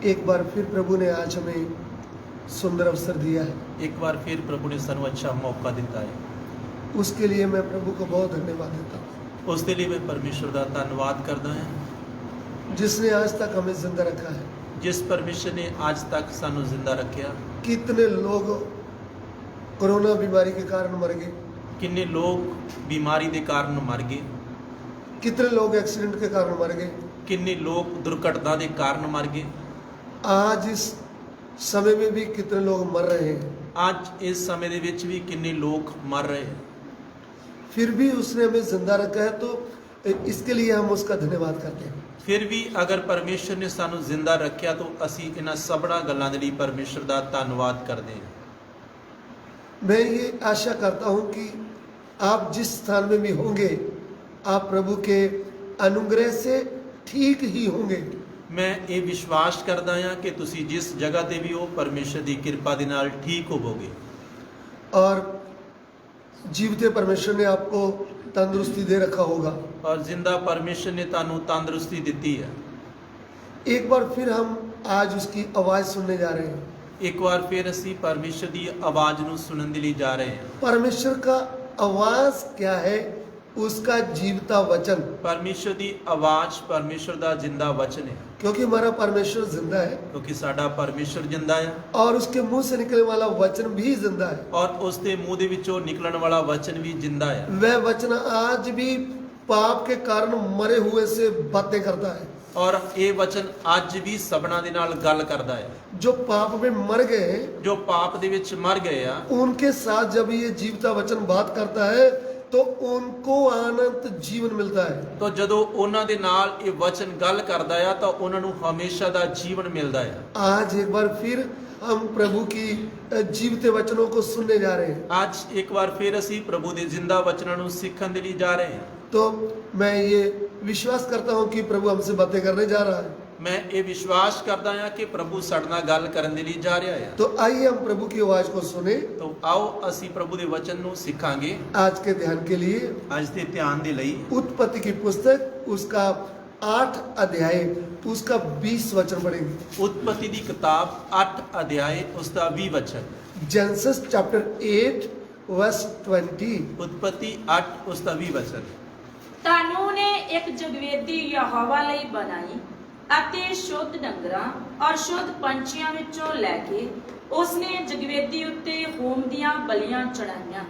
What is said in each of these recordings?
एक बार फिर प्रभु ने आज हमें सुंदर अवसर दिया है, एक बार फिर प्रभु ने ਸਾਨੂੰ अच्छा मौका ਦਿੱਤਾ ਹੈ। उसके लिए मैं प्रभु को बहुत धन्यवाद देता हूँ, ਉਸ ਦੇ ਲਈ ਮੈਂ ਪਰਮੇਸ਼ਵਰ ਦਾ ਧੰਨਵਾਦ ਕਰਦਾ ਹਾਂ, जिसने आज तक हमें जिंदा रखा है। ਜਿਸ ਪਰਮੇਸ਼ਰ ਨੇ ਅੱਜ ਤੱਕ ਸਾਨੂੰ ਜ਼ਿੰਦਾ ਰੱਖਿਆ। कितने लोग कोरोना बीमारी के कारण मर गए, ਕਿੰਨੇ ਲੋਕ ਬਿਮਾਰੀ ਦੇ ਕਾਰਨ ਮਰ ਗਏ, कितने लोग एक्सीडेंट के कारण मर गए। ਕਿੰਨੇ ਲੋਕ ਦੁਰਘਟਨਾ ਦੇ ਕਾਰਨ ਮਰ ਗਏ। आज इस समय में भी कितने लोग मर रहे हैं, ਅੱਜ ਇਸ ਸਮੇਂ ਦੇ ਵਿੱਚ ਵੀ ਕਿੰਨੇ ਲੋਕ ਮਰ ਰਹੇ ਹਨ। फिर भी उसने हमें जिंदा रखा है, तो इसके लिए हम उसका धन्यवाद करते हैं। ਫਿਰ ਵੀ ਅਗਰ ਪਰਮੇਸ਼ਰ ਨੇ ਸਾਨੂੰ ਜ਼ਿੰਦਾ ਰੱਖਿਆ ਤਾਂ ਅਸੀਂ ਇਹਨਾਂ ਸਭਨਾਂ ਗੱਲਾਂ ਦੇ ਲਈ ਪਰਮੇਸ਼ਰ ਦਾ ਧੰਨਵਾਦ ਕਰਦੇ ਹਾਂ। मैं ये आशा करता हूँ कि आप जिस स्थान में भी होंगे, आप प्रभु के अनुग्रह से ठीक ही होंगे। ਮੈਂ ਇਹ ਵਿਸ਼ਵਾਸ ਕਰਦਾ ਹਾਂ ਕਿ ਤੁਸੀਂ ਜਿਸ ਜਗ੍ਹਾ ਤੇ ਵੀ ਹੋ ਪਰਮੇਸ਼ਰ ਦੀ ਕਿਰਪਾ ਦੇ ਨਾਲ ਠੀਕ ਹੋਵੋਗੇ। और जीवते परमेश्वर ने आपको तंदुरुस्ती दे रखा होगा। ਔਰ ਜ਼ਿੰਦਾ ਪਰਮੇਸ਼ਰ ਨੇ ਤੁਹਾਨੂੰ ਤੰਦਰੁਸਤੀ ਦਿੱਤੀ ਹੈ। एक बार फिर हम आज उसकी आवाज़ सुनने जा रहे हैं। ਇੱਕ ਵਾਰ ਫਿਰ ਅਸੀਂ ਪਰਮੇਸ਼ਰ ਦੀ ਆਵਾਜ਼ ਨੂੰ ਸੁਣਨ ਦੇ ਲਈ ਜਾ ਰਹੇ ਹਾਂ। परमेश्वर का आवाज़ क्या है? उसका जीवता वचन, ਪਰਮੇਸ਼ਰ ਦੀ ਆਵਾਜ਼ ਪਰਮੇਸ਼ਰ ਦਾ ਜ਼ਿੰਦਾ ਵਚਨ ਹੈ, क्योंकि हमारा परमेश्वर जिंदा है ਕਿਉਂਕਿ ਸਾਡਾ ਪਰਮੇਸ਼ਰ ਜ਼ਿੰਦਾ ਹੈ और उसके मुंह से निकलने वाला वचन भी जिंदा है। ਔਰ ਉਸ ਦੇ ਮੂੰਹ ਦੇ ਵਿੱਚੋਂ ਨਿਕਲਣ ਵਾਲਾ ਵਚਨ ਵੀ ਜ਼ਿੰਦਾ ਹੈ। वह वचन आज भी पाप के कारण मरे हुए से बातें करता है। ਔਰ ਇਹ ਵਚਨ ਅੱਜ ਵੀ ਸਭਨਾਂ ਦੇ ਨਾਲ ਗੱਲ ਕਰਦਾ ਹੈ। जो पाप में मर गए, ਜੋ ਪਾਪ ਦੇ ਵਿੱਚ ਮਰ ਗਏ ਆ, उनके साथ जब ये जीवता वचन बात करता है तो उनको अनंत जीवन मिलता है। ਤਾਂ ਜਦੋਂ ਉਹਨਾਂ ਦੇ ਨਾਲ ਇਹ ਵਚਨ ਗੱਲ ਕਰਦਾ ਆ ਤਾਂ ਉਹਨਾਂ ਨੂੰ ਹਮੇਸ਼ਾ ਦਾ ਜੀਵਨ ਮਿਲਦਾ ਹੈ। आज एक बार फिर हम प्रभु की जीवते वचनों को सुनने जा रहे हैं। ਅੱਜ ਇੱਕ ਵਾਰ ਫਿਰ ਅਸੀਂ ਪ੍ਰਭੂ ਦੇ ਜ਼ਿੰਦਾ ਵਚਨਾਂ ਨੂੰ ਸਿੱਖਣ ਦੇ ਲਈ ਜਾ ਰਹੇ ਹਾਂ। तो मैं ये विश्वास करता हूँ कि प्रभु हमसे बातें करने जा रहा है। ਮੈਂ ਇਹ ਵਿਸ਼ਵਾਸ ਕਰਦਾ ਹਾਂ ਕਿ ਪ੍ਰਭੂ ਸਾਡੇ ਨਾਲ ਗੱਲ ਕਰਨ ਦੇ ਲਈ ਜਾ ਰਿਹਾ ਹੈ। तो आइए हम प्रभु की आवाज को सुने। ਤਾਂ ਆਓ ਅਸੀਂ ਪ੍ਰਭੂ ਦੇ ਵਚਨ ਨੂੰ ਸਿੱਖਾਂਗੇ। आज के ध्यान के लिए ਅੱਜ ਦੇ ਧਿਆਨ ਦੇ ਲਈ उत्पत्ति की पुस्तक उसका 8 अध्याय उसका 20 वचन पढ़ेंगे। ਉਤਪਤੀ ਦੀ ਕਿਤਾਬ 8 ਅਧਿਆਏ ਉਸ ਦਾ 20 ਵਚਨ। Genesis chapter 8 verse 20। ਉਤਪਤੀ 8 ਉਸ ਦਾ 20 ਵਚਨ। ਤੁਹਾਨੂੰ ਨੇ ਇੱਕ ਜਗਵੇਦੀ ਯਹੋਵਾ ਲਈ ਬਣਾਈ ਅਤੇ ਸ਼ੁੱਧ ਡੰਗਰਾਂ ਔਰ ਸ਼ੁੱਧ ਪੰਛੀਆਂ ਵਿੱਚੋਂ ਲੈ ਕੇ ਉਸਨੇ ਜਗਵੇਦੀ ਉੱਤੇ ਹੋਮ ਦੀਆਂ ਬਲੀਆਂ ਚੜਾਈਆਂ।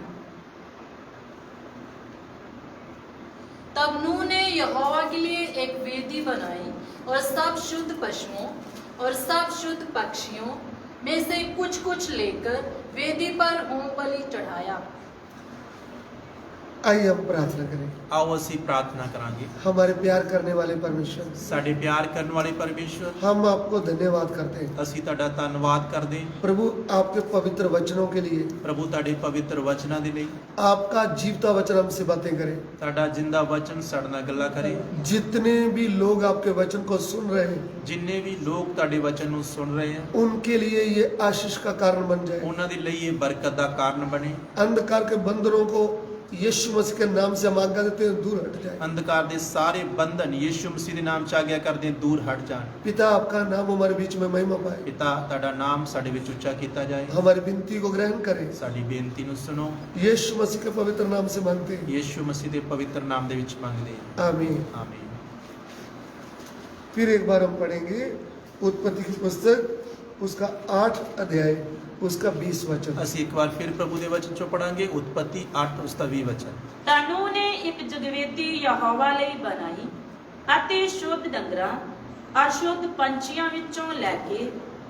तब नूह ने यहोवा के लिए एक वेदी बनाई और सब शुद्ध पशुओं और सब शुद्ध पक्षियों में से कुछ कुछ लेकर वेदी पर होम बलि चढ़ाया। आइए हम प्रार्थना करें। ਆਓ ਅਸੀਂ ਪ੍ਰਾਰਥਨਾ ਕਰਾਂਗੇ। हमारे प्यार करने वाले परमेश्वर, ਸਾਡੇ ਪਿਆਰ ਕਰਨ ਵਾਲੇ ਪਰਮੇਸ਼ਵਰ, हम आपको धन्यवाद करते हैं ਅਸੀਂ ਤੁਹਾਡਾ ਧੰਨਵਾਦ ਕਰਦੇ ਹਾਂ प्रभु आपके पवित्र वचनों के लिए। ਪ੍ਰਭੂ ਤੁਹਾਡੇ ਪਵਿੱਤਰ ਵਚਨਾਂ ਦੇ ਲਈ। आपका जीवता वचन हमसे बातें करे। ਤੁਹਾਡਾ ਜ਼ਿੰਦਾ ਵਚਨ ਸਾਡੇ ਨਾਲ ਗੱਲਾਂ ਕਰੇ। जितने भी लोग आपके वचन को सुन रहे हैं ਜਿੰਨੇ ਵੀ ਲੋਕ ਤੁਹਾਡੇ ਵਚਨ ਨੂੰ ਸੁਣ ਰਹੇ ਹਨ उनके लिए ये आशीष का कारण बन जाए। ਉਹਨਾਂ ਦੇ ਲਈ ਇਹ ਬਰਕਤ ਦਾ ਕਾਰਨ ਬਣੇ। अंधकार के बंधनों को यीशु मसीह के नाम से हम आज्ञा देते हैं, दूर हट जाए। ਅੰਧਕਾਰ ਦੇ ਸਾਰੇ ਬੰਧਨ ਯੀਸ਼ੂ ਮਸੀਹ ਦੇ ਨਾਮ ਚ ਆਗਿਆ ਕਰਦੇ ਦੂਰ ਹਟ ਜਾਣ। पिता आपका नाम हमारे बीच में महिमा पाए। ਪਿਤਾ ਤੁਹਾਡਾ ਨਾਮ ਸਾਡੇ ਵਿੱਚ ਉੱਚਾ ਕੀਤਾ ਜਾਏ। हमारी विनती को ग्रहण करें। ਸਾਡੀ ਬੇਨਤੀ ਨੂੰ ਸੁਣੋ। यीशु मसीह के पवित्र नाम से मांगते हैं, ਯੀਸ਼ੂ ਮਸੀਹ ਦੇ ਪਵਿੱਤਰ ਨਾਮ ਦੇ ਵਿੱਚ ਮੰਗਦੇ ਹਾਂ। आमीन। ਆਮੀਨ। फिर एक बार हम पढ़ेंगे उत्पत्ति की पुस्तक उसका 8 अध्याय उसका 20 वचन। ਅਸੀਂ ਇੱਕ ਵਾਰ ਫਿਰ ਪ੍ਰਭੂ ਦੇ ਵਚਨ ਚੋਂ ਪੜਾਂਗੇ ਉਤਪਤੀ 8 ਉਸ ਦਾ 20 ਵਚਨ। ਤੁਹਾਨੂੰ ਨੇ ਇੱਕ ਜਗਵੇਦੀ ਯਹੋਵਾ ਲਈ ਬਣਾਈ ਅਤੇ ਸ਼ੁੱਧ ਡੰਗਰਾਂ ਔਰ ਸ਼ੁੱਧ ਪੰਛੀਆਂ ਵਿੱਚੋਂ ਲੈ ਕੇ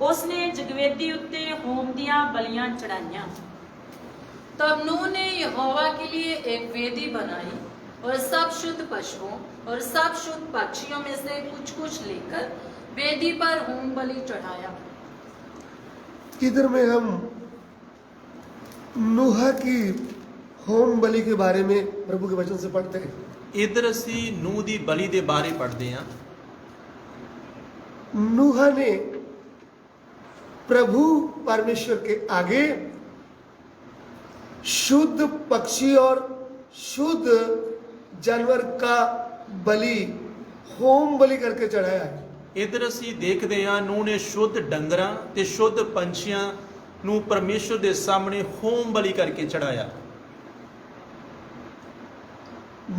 ਉਸਨੇ ਜਗਵੇਦੀ ਉੱਤੇ ਹੋਮ ਦੀਆਂ ਬਲੀਆਂ ਚੜਾਈਆਂ। तब नूह ने यहोवा के लिए एक वेदी बनाई और सब शुद्ध पशुओं और सब शुद्ध पक्षियों में से कुछ कुछ लेकर वेदी पर होम बलि चढ़ाया। इधर में हम नूह की होम बलि के बारे में प्रभु के वचन से पढ़ते हैं। ਇੱਧਰ ਅਸੀਂ ਨੂਹ ਦੀ ਬਲੀ ਦੇ ਬਾਰੇ ਪੜ੍ਹਦੇ ਹਾਂ। नूह ने प्रभु परमेश्वर के आगे शुद्ध पक्षी और शुद्ध जानवर का बलि होम बलि करके चढ़ाया है। ਇਧਰ ਅਸੀਂ ਦੇਖਦੇ ਹਾਂ ਨੂਹ ਨੇ ਸ਼ੁੱਧ ਡੰਗਰਾਂ ਤੇ ਸ਼ੁੱਧ ਪੰਛੀਆਂ ਨੂੰ ਪਰਮੇਸ਼ਰ ਦੇ ਸਾਹਮਣੇ ਹੋਮ ਬਲੀ ਕਰਕੇ ਚੜਾਇਆ।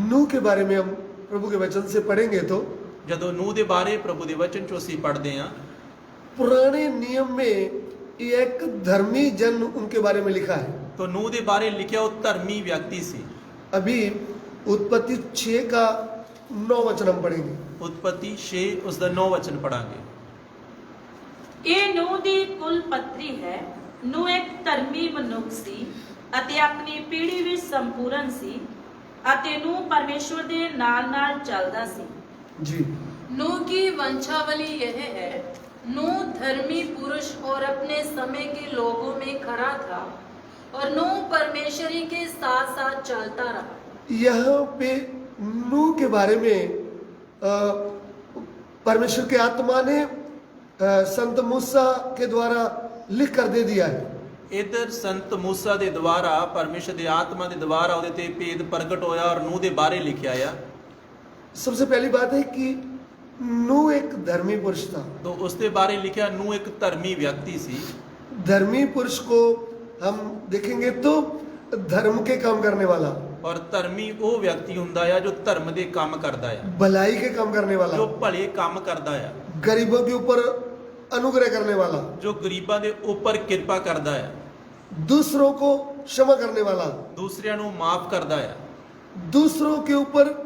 नूह के बारे में हम प्रभु के वचन से पढ़ेंगे तो ਜਦੋਂ ਨੂਹ ਦੇ ਬਾਰੇ ਪ੍ਰਭੂ ਦੇ ਵਚਨ ਚੋਂ ਅਸੀਂ ਪੜ੍ਹਦੇ ਹਾਂ, पुराने नियम में ये एक धर्मी जन उनके बारे में लिखा है। ਤਾਂ ਨੂਹ ਦੇ ਬਾਰੇ ਲਿਖਿਆ ਉਹ ਧਰਮੀ ਵਿਅਕਤੀ ਸੀ। अभी उत्पत्ति 6 का 9 वचन हम पढ़ेंगे। ਉਤਪਤੀ 6 ਉਸ ਦਾ 9 ਵਚਨ ਪੜਾਂਗੇ। ਇਹ ਨੂਹ ਦੀ ਕੁਲ ਪੱਤਰੀ ਹੈ। ਨੂਹ ਇੱਕ ਧਰਮੀ ਮਨੁੱਖ ਸੀ ਅਤੇ ਆਪਣੀ ਪੀੜ੍ਹੀ ਵਿੱਚ ਸੰਪੂਰਨ ਸੀ ਅਤੇ ਨੂਹ ਪਰਮੇਸ਼ਵਰ ਦੇ ਨਾਲ-ਨਾਲ ਚੱਲਦਾ ਸੀ। जी, नूह की वंशावली यह है, नूह धर्मी पुरुष और अपने समय के लोगों में खरा था और नूह परमेश्वरी के साथ साथ चलता रहा। यहाँ पे नूह के बारे में परमेश्वर के आत्मा ने संत मूसा के द्वारा लिख कर दे दिया है। ਇਧਰ ਸੰਤ ਮੂਸਾ ਦੇ ਦੁਆਰਾ ਪਰਮੇਸ਼ਰ ਦੀ ਆਤਮਾ ਦੇ ਦੁਆਰਾ ਉਹਦੇ ਤੇ ਭੇਦ ਪ੍ਰਗਟ ਹੋਇਆ ਔਰ ਨੂਹ ਦੇ ਬਾਰੇ ਲਿਖਿਆ ਆ। सबसे पहली बात है कि नूह एक धर्मी पुरुष था। तो उसके बारे लिखा नूह एक धर्मी व्यक्ति सी। धर्मी पुरुष को हम देखेंगे तो धर्म के काम करने वाला, और धर्मी वो व्यक्ति हुंदा है जो धर्म दे काम करदा है, भलाई के काम करने वाला, जो भले काम करदा है, गरीबों के ऊपर अनुग्रह करने वाला, जो गरीबां दे ऊपर कृपा करदा है, दूसरों को क्षमा करने वाला, दूसरियां नूं माफ करदा है, दूसरों के ऊपर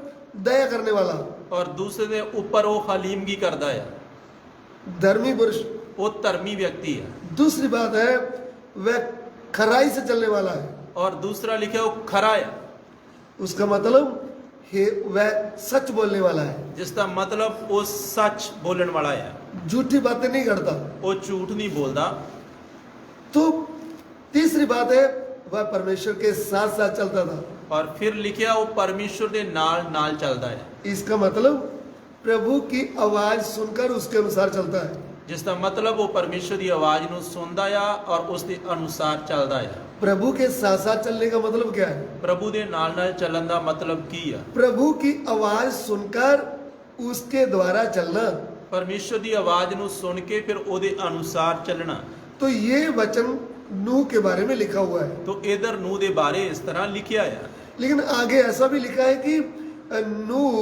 दया करने वाला, और दूसरे दे ऊपर वो हलीमगी करदा है। धर्मी पुरुष वो धर्मी व्यक्ति है। दूसरी बात है वह खराई से चलने वाला है। और दूसरा लिखा वो खरा है, उसका मतलब वह सच बोलने वाला है, जिसका मतलब वो सच बोलने वाला है, झूठी बातें नहीं करता। वो झूठ नहीं बोलता। तो तीसरी बात है वह परमेश्वर के साथ साथ चलता था। और फिर लिखा वो परमेश्वर के नाल नाल चलता है। इसका मतलब प्रभु की आवाज सुनकर उसके अनुसार चलता है। जिसका मतलब वो परमेश्वर की आवाज नूं सुनदा है और उसके अनुसार चलता है। प्रभु के साथ साथ चलने का मतलब क्या है? प्रभु के नाल नाल चलन का मतलब की है? प्रभु की आवाज सुनकर उसके द्वारा चलना, परमेश्वर की आवाज नूं सुन के फिर ओदे अनुसार चलना। तो ये वचन नूह के बारे में लिखा हुआ है। तो इधर नूह दे बारे इस तरह लिखा है। लेकिन आगे ऐसा भी लिखा है कि नूह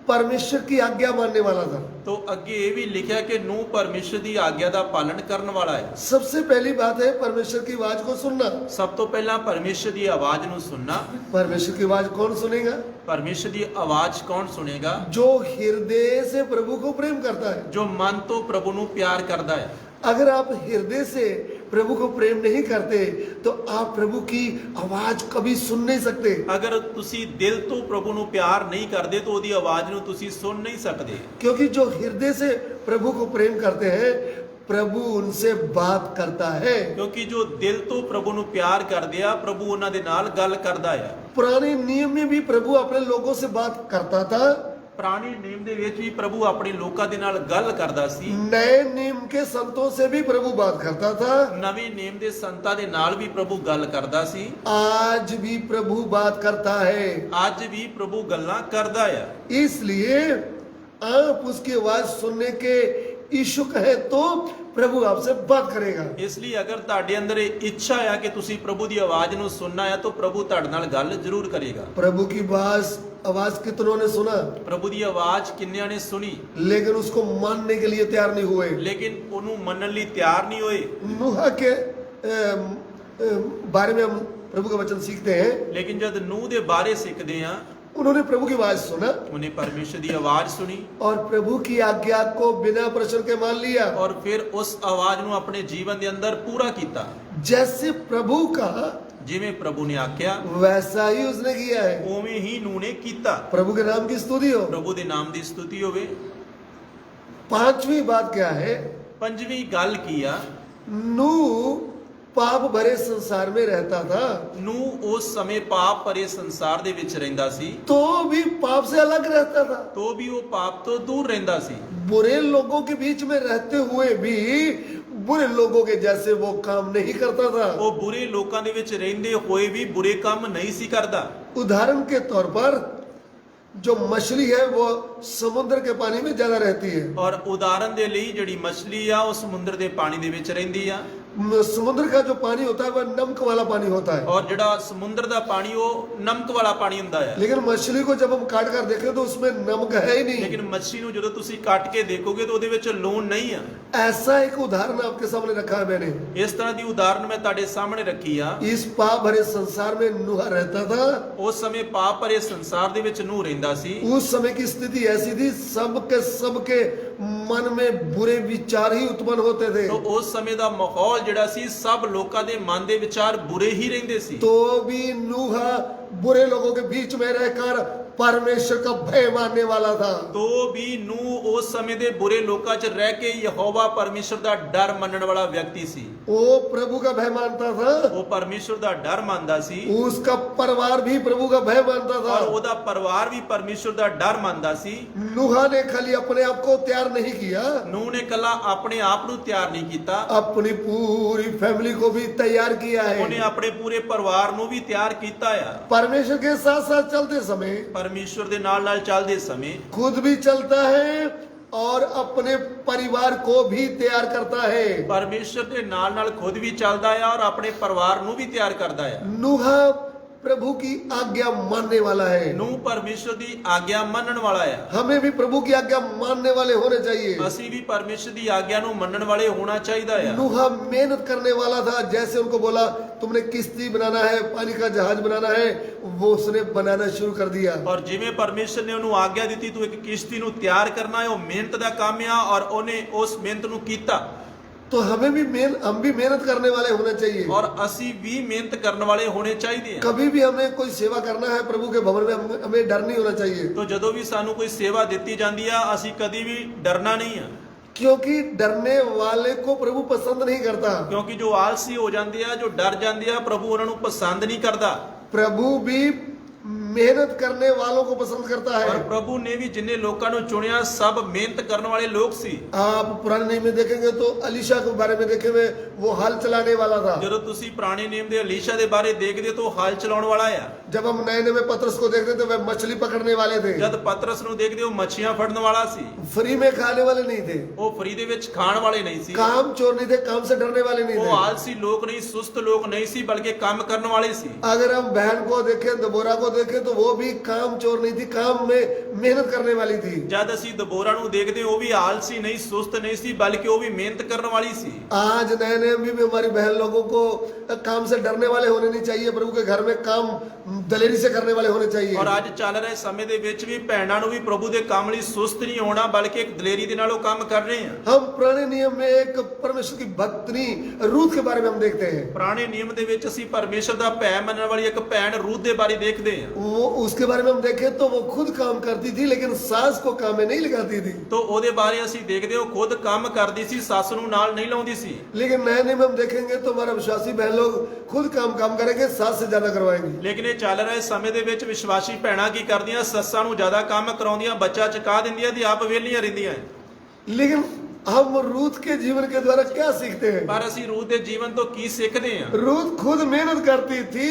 परमेश्वर की आज्ञा मानने वाला था। तो अगे ये भी लिखा कि नूह परमेश्वर की आज्ञा का पालन करने वाला है। सबसे पहली बात है परमेश्वर की आवाज को सुनना। सब तो पहला परमेश्वर की आवाज नूं सुनना। परमेश्वर की आवाज कौन सुनेगा? परमेश्वर की आवाज कौन सुनेगा? जो हृदय से प्रभु को प्रेम करता है, जो मन तो प्रभु नूं प्यार करता है। अगर आप हृदय से प्रभु को प्रेम नहीं करते तो आप प्रभु की आवाज कभी सुन नहीं सकते। अगर तुसी दिल तो प्रभु ਨੂੰ प्यार नहीं करते तो ਉਹਦੀ आवाज ਨੂੰ ਤੁਸੀਂ सुन नहीं सकते। क्योंकि जो हृदय से प्रभु को प्रेम करते हैं प्रभु उनसे बात करता है। क्योंकि जो दिल तो प्रभु ਨੂੰ प्यार ਕਰਦੇ ਆ प्रभु ਉਹਨਾਂ ਦੇ ਨਾਲ ਗੱਲ ਕਰਦਾ ਆ। पुराने नियम में भी प्रभु अपने लोगों से बात करता था। ਪੁਰਾਣੇ ਨਿਯਮ ਦੇ ਵਿੱਚ ਵੀ ਪ੍ਰਭੂ ਆਪਣੇ ਲੋਕਾਂ ਦੇ ਨਾਲ ਗੱਲ ਕਰਦਾ ਸੀ। नए नियम के संतों से भी प्रभु बात करता था। ਨਵੇਂ ਨਿਯਮ ਦੇ ਸੰਤਾਂ ਦੇ ਨਾਲ ਵੀ ਪ੍ਰਭੂ ਗੱਲ ਕਰਦਾ ਸੀ। आज भी प्रभु बात करता है। ਅੱਜ ਵੀ ਪ੍ਰਭੂ ਗੱਲਾਂ ਕਰਦਾ ਆ। इसलिए आप उसकी आवाज सुनने के इच्छुक है तो प्रभु आपसे बात करेगा। इसलिए अगर ਤੁਹਾਡੇ ਅੰਦਰ ਇਹ ਇੱਛਾ ਆ ਕਿ ਤੁਸੀਂ ਪ੍ਰਭੂ ਦੀ ਆਵਾਜ਼ ਨੂੰ ਸੁਣਨਾ ਹੈ ਤਾਂ ਪ੍ਰਭੂ ਤੁਹਾਡੇ ਨਾਲ ਗੱਲ ਜ਼ਰੂਰ ਕਰੇਗਾ। प्रभु की आवाज कितनों ने सुना, ਪ੍ਰਭੂ ਦੀ ਆਵਾਜ਼ ਕਿੰਨਿਆਂ ਨੇ ਸੁਣੀ, लेकिन उसको मानने के लिए तैयार नहीं हुए। ਲੇਕਿਨ ਉਹਨੂੰ ਮੰਨਣ ਲਈ ਤਿਆਰ ਨਹੀਂ ਹੋਏ। नूह के बारे में हम प्रभु का वचन सीखते हैं। लेकिन जब नूह ਦੇ ਬਾਰੇ ਸਿੱਖਦੇ ਆ, उन्होंने प्रभु की आवाज सुना उन्हें परमेश्वर की आवाज सुनी और प्रभु की आज्ञा को बिना प्रश्न के मान लिया और फिर उस आवाज ਨੂੰ ਆਪਣੇ ਜੀਵਨ ਦੇ ਅੰਦਰ ਪੂਰਾ ਕੀਤਾ। जैसे प्रभु का ਜਿਵੇਂ ਪ੍ਰਭੂ ਨੇ ਆਖਿਆ वैसा ही उसने किया है। ਉਵੇਂ ਹੀ ਨੂਹ ਨੇ ਕੀਤਾ। प्रभु के नाम की स्तुति हो। ਪ੍ਰਭੂ ਦੇ ਨਾਮ ਦੀ ਸਤੁਤੀ ਹੋਵੇ। पांचवी बात क्या है? ਪੰਜਵੀਂ ਗੱਲ ਕੀ ਆ? नूह पाप भरे संसार में रहता था, ਨੂਹ ਉਸ ਸਮੇਂ ਪਾਪ ਭਰੇ ਸੰਸਾਰ ਦੇ ਵਿੱਚ ਰਹਿੰਦਾ ਸੀ, तो भी पाप से अलग रहता था। तो भी वो पाप तो दूर रहता सी। बुरे लोगों के बीच में रहते हुए भी बुरे लोगों के जैसे वो काम नहीं करता था। वो बुरे लोगों ਦੇ ਵਿੱਚ ਰਹਿੰਦੇ ਹੋਏ ਵੀ ਬੁਰੇ ਕੰਮ ਨਹੀਂ ਸੀ ਕਰਦਾ। उदाहरण के तौर पर जो मछली है वो समुद्र के पानी में ज्यादा रहती है। ਔਰ ਉਦਾਹਰਨ ਦੇ ਲਈ ਜਿਹੜੀ ਮਛਲੀ ਆ ਉਹ ਸਮੁੰਦਰ ਦੇ ਪਾਣੀ ਦੇ ਵਿੱਚ ਰਹਿੰਦੀ ਆ समुद्र का जो पानी होता है वह नमक वाला पानी होता है, ਔਰ ਜਿਹੜਾ ਸਮੁੰਦਰ ਦਾ ਪਾਣੀ ਉਹ ਨਮਕ ਵਾਲਾ ਪਾਣੀ ਹੁੰਦਾ ਹੈ। लेकिन मछली को जब हम काट कर देखें तो उसमें नमक है ही नहीं। ਲੇਕਿਨ ਮੱਛੀ ਨੂੰ ਜਦੋਂ ਤੁਸੀਂ ਕੱਟ ਕੇ ਦੇਖੋਗੇ ਤਾਂ ਉਹਦੇ ਵਿੱਚ ਲੂਣ ਨਹੀਂ ਆ। ऐसा एक उदाहरण आपके सामने रखा है मैंने। ਇਸ ਤਰ੍ਹਾਂ ਦੀ ਉਦਾਹਰਨ ਮੈਂ ਤੁਹਾਡੇ ਸਾਹਮਣੇ ਰੱਖੀ ਆ। इस पाप भरे संसार में नूह रहता था। ਉਸ ਸਮੇਂ ਪਾਪ ਭਰੇ ਸੰਸਾਰ ਦੇ ਵਿੱਚ ਨੂਹ ਰਹਿੰਦਾ ਸੀ। उस समय की स्थिति ऐसी थी, सबके मन में बुरे विचार ही उत्पन्न होते थे। तो ਉਸ ਸਮੇਂ ਦਾ ਮਾਹੌਲ ਜਿਹੜਾ ਸੀ ਸਭ ਲੋਕਾਂ ਦੇ ਮਨ ਦੇ ਵਿਚਾਰ ਬੁਰੇ ਹੀ ਰਹਿੰਦੇ ਸੀ। तो भी नूह बुरे लोगों के बीच में रहकर परमेश्वर का भय मानने वाला था। तो भी ਨੂਹ ਉਸ ਸਮੇਂ ਦੇ ਬੁਰੇ ਲੋਕਾਂ 'ਚ ਰਹਿ ਕੇ ਯਹੋਵਾ ਪਰਮੇਸ਼ਰ ਦਾ ਡਰ ਮੰਨਣ ਵਾਲਾ ਵਿਅਕਤੀ ਸੀ। वो प्रभु का भय मानता था, ਉਹ ਪਰਮੇਸ਼ਰ ਦਾ ਡਰ ਮੰਨਦਾ ਸੀ उसका परिवार भी प्रभु का भय मानता था। ਔਰ ਉਹਦਾ ਪਰਿਵਾਰ ਵੀ ਪਰਮੇਸ਼ਰ ਦਾ ਡਰ ਮੰਨਦਾ ਸੀ। नूह ने खाली अपने आप को तैयार नहीं किया, ਨੂਹ ਨੇ ਕੱਲਾ ਆਪਣੇ ਆਪ ਨੂੰ ਤਿਆਰ ਨਹੀਂ ਕੀਤਾ, अपनी पूरी फैमिली को भी तैयार किया ਉਹਨੇ है। ਆਪਣੇ ਪੂਰੇ ਪਰਿਵਾਰ ਨੂੰ ਵੀ ਤਿਆਰ ਕੀਤਾ ਆ। परमेश्वर के साथ साथ चलते समय ਪਰਮੇਸ਼ਰ ਦੇ ਨਾਲ ਨਾਲ ਚੱਲਦੇ ਸਮੇਂ खुद भी चलता है और अपने परिवार को भी तैयार करता है। ਪਰਮੇਸ਼ਰ ਦੇ ਨਾਲ ਨਾਲ ਖੁਦ ਵੀ ਚੱਲਦਾ ਆ ਔਰ ਆਪਣੇ ਪਰਿਵਾਰ ਨੂੰ ਵੀ ਤਿਆਰ ਕਰਦਾ ਆ। नूह प्रभु की आज्ञा मानने वाला है। ਨੂਹ ਪਰਮੇਸ਼ਰ ਦੀ ਆਗਿਆ ਮੰਨਣ ਵਾਲਾ ਆ। हमें भी प्रभु की आज्ञा मानने वाले होने चाहिए। ਅਸੀਂ ਵੀ ਪਰਮੇਸ਼ਰ ਦੀ ਆਗਿਆ ਨੂੰ ਮੰਨਣ ਵਾਲੇ ਹੋਣਾ ਚਾਹੀਦਾ ਆ। नूह मेहनत करने वाला था, जैसे उनको बोला तुमने किश्ती बनाना है, पानी का जहाज बनाना है, वो उसने बनाना शुरू कर दिया। ਔਰ ਜਿਵੇਂ ਪਰਮੇਸ਼ਰ ਨੇ ਉਹਨੂੰ ਆਗਿਆ ਦਿੱਤੀ ਤੂੰ ਇੱਕ ਕਿਸ਼ਤੀ ਨੂੰ ਤਿਆਰ ਕਰਨਾ ਹੈ, ਉਹ ਮਿਹਨਤ ਦਾ ਕੰਮ ਆ ਔਰ ਉਹਨੇ ਉਸ ਮਿਹਨਤ ਨੂੰ ਕੀਤਾ। तो हमें भी हम भी मेहनत करने वाले होने चाहिए। ਔਰ ਅਸੀਂ ਵੀ ਮਿਹਨਤ ਕਰਨ ਵਾਲੇ ਹੋਣੇ ਚਾਹੀਦੇ ਆ। कभी भी हमें कोई सेवा करना है प्रभु के भवन में, हमें डर नहीं होना चाहिए, ਤੋ ਜਦੋਂ ਵੀ ਸਾਨੂੰ ਕੋਈ ਸੇਵਾ ਦਿੱਤੀ ਜਾਂਦੀ ਆ ਅਸੀਂ ਕਦੀ ਵੀ ਡਰਨਾ ਨਹੀਂ ਆ। क्योंकि डरने वाले को प्रभु पसंद नहीं करता। ਕਿਉਂਕਿ ਜੋ ਆਲਸੀ ਹੋ ਜਾਂਦੇ ਆ, ਜੋ ਡਰ ਜਾਂਦੇ ਆ, ਪ੍ਰਭੂ ਉਹਨਾਂ ਨੂੰ ਪਸੰਦ ਨਹੀਂ ਕਰਦਾ। प्रभु भी मेहनत करने वालों को पसंद करता ਔਰ है। ਪ੍ਰਭੂ ਨੇ ਵੀ ਜਿੰਨੇ ਲੋਕਾਂ ਨੂੰ ਚੁਣਿਆ ਸਭ ਮਿਹਨਤ ਕਰਨ ਵਾਲੇ ਲੋਕ ਸੀ। आप पुराने नियम में देखेंगे तो अलीशा के बारे में देखेंगे, वो हल चलाने वाला था। ਜਦੋਂ ਤੁਸੀਂ ਪੁਰਾਣੇ ਨਿਯਮ ਦੇ ਅਲੀਸ਼ਾ ਦੇ ਬਾਰੇ ਦੇਖਦੇ ਹੋ ਤਾਂ ਉਹ ਹਲ ਚਲਾਉਣ ਵਾਲਾ ਆ। जब हम नए में पतरस को देखते तो वह मछली पकड़ने वाले थे, ਜਦ ਪਤਰਸ ਨੂੰ ਦੇਖਦੇ ਹੋ ਮੱਛੀਆਂ ਫੜਨ ਵਾਲਾ ਸੀ। फ्री में खाने वाले नहीं थे, ਉਹ ਫਰੀ ਦੇ ਵਿੱਚ ਖਾਣ ਵਾਲੇ ਨਹੀਂ ਸੀ। काम चोर नहीं थे, काम से डरने वाले नहीं ਉਹ थे। ਆਲਸੀ ਲੋਕ ਨਹੀਂ, ਸੁਸਤ ਲੋਕ ਨਹੀਂ ਸੀ, ਬਲਕਿ ਕੰਮ ਕਰਨ ਵਾਲੇ ਸੀ। अगर हम बहन को देखें, दबोरा को देखें, तो वो भी काम चोर नहीं थी, काम में मेहनत करने वाली थी। ਜਦ ਅਸੀਂ ਦਬੋਰਾ ਨੂੰ ਦੇਖਦੇ ਉਹ ਵੀ ਆਲਸੀ ਨਹੀਂ, ਸੁਸਤ ਨਹੀਂ ਸੀ, ਬਲਕਿ ਉਹ ਵੀ ਮਿਹਨਤ ਕਰਨ ਵਾਲੀ ਸੀ। आज नए में भी हमारी बहन लोगों को काम से डरने वाले होने नहीं चाहिए, प्रभु के घर में काम दलेरी से करने वाले होने चाहिए। ਔਰ ਅੱਜ ਚੱਲ ਰਹੇ ਸਮੇਂ ਦੇ ਵਿੱਚ ਵੀ ਭੈਣਾਂ ਨੂੰ ਵੀ ਪ੍ਰਭੂ ਦੇ ਕੰਮ ਲਈ ਸੁਸਤ ਨਹੀਂ ਹੋਣਾ, ਬਲਕਿ ਇੱਕ ਦਲੇਰੀ ਦੇ ਨਾਲ ਉਹ ਕੰਮ ਕਰ ਰਹੇ ਆ। हम पुराने नियम में एक परमेश्वर की भक्तनी रूथ के बारे में हम देखते हैं। ਪੁਰਾਣੇ ਨਿਯਮ ਦੇ ਵਿੱਚ ਅਸੀਂ ਪਰਮੇਸ਼ਰ ਦਾ ਭੈ ਮੰਨਣ ਵਾਲੀ ਇੱਕ ਭੈਣ ਰੂਥ ਦੇ ਬਾਰੇ ਦੇਖਦੇ ਹਾਂ। वो उसके बारे में हम देखें तो वो खुद काम करती थी, लेकिन सास को काम में नहीं लगाती थी। तो ਉਹਦੇ ਬਾਰੇ ਅਸੀਂ ਦੇਖਦੇ ਹਾਂ ਖੁਦ ਕੰਮ ਕਰਦੀ ਸੀ, ਸੱਸ ਨੂੰ ਨਾਲ ਨਹੀਂ ਲਾਉਂਦੀ ਸੀ। लेकिन नए नियम में हम देखेंगे तो हमारा विश्वासी बहन लोग खुद काम करेंगे, सास से ज्यादा करवाएंगे। ਲੇਕਿਨ ਇਹ ਚੱਲ ਰਹੇ ਸਮੇਂ ਦੇ ਵਿੱਚ ਵਿਸ਼ਵਾਸੀ ਭੈਣਾਂ ਕੀ ਕਰਦੀਆਂ, ਸੱਸਾਂ ਨੂੰ ਜ਼ਿਆਦਾ ਕੰਮ ਕਰਾਉਂਦੀਆਂ, ਬੱਚਾ ਚੁਕਾ ਦਿੰਦੀਆਂ ਤੇ ਆਪ ਵਿਹਲੀਆਂ ਰਹਿੰਦੀਆਂ। लेकिन हम रूथ के जीवन के द्वारा क्या सीखते हैं? ਪਰ ਅਸੀਂ ਰੂਥ ਦੇ ਜੀਵਨ ਤੋਂ ਕੀ ਸਿੱਖਦੇ ਹਾਂ? रूथ खुद मेहनत करती थी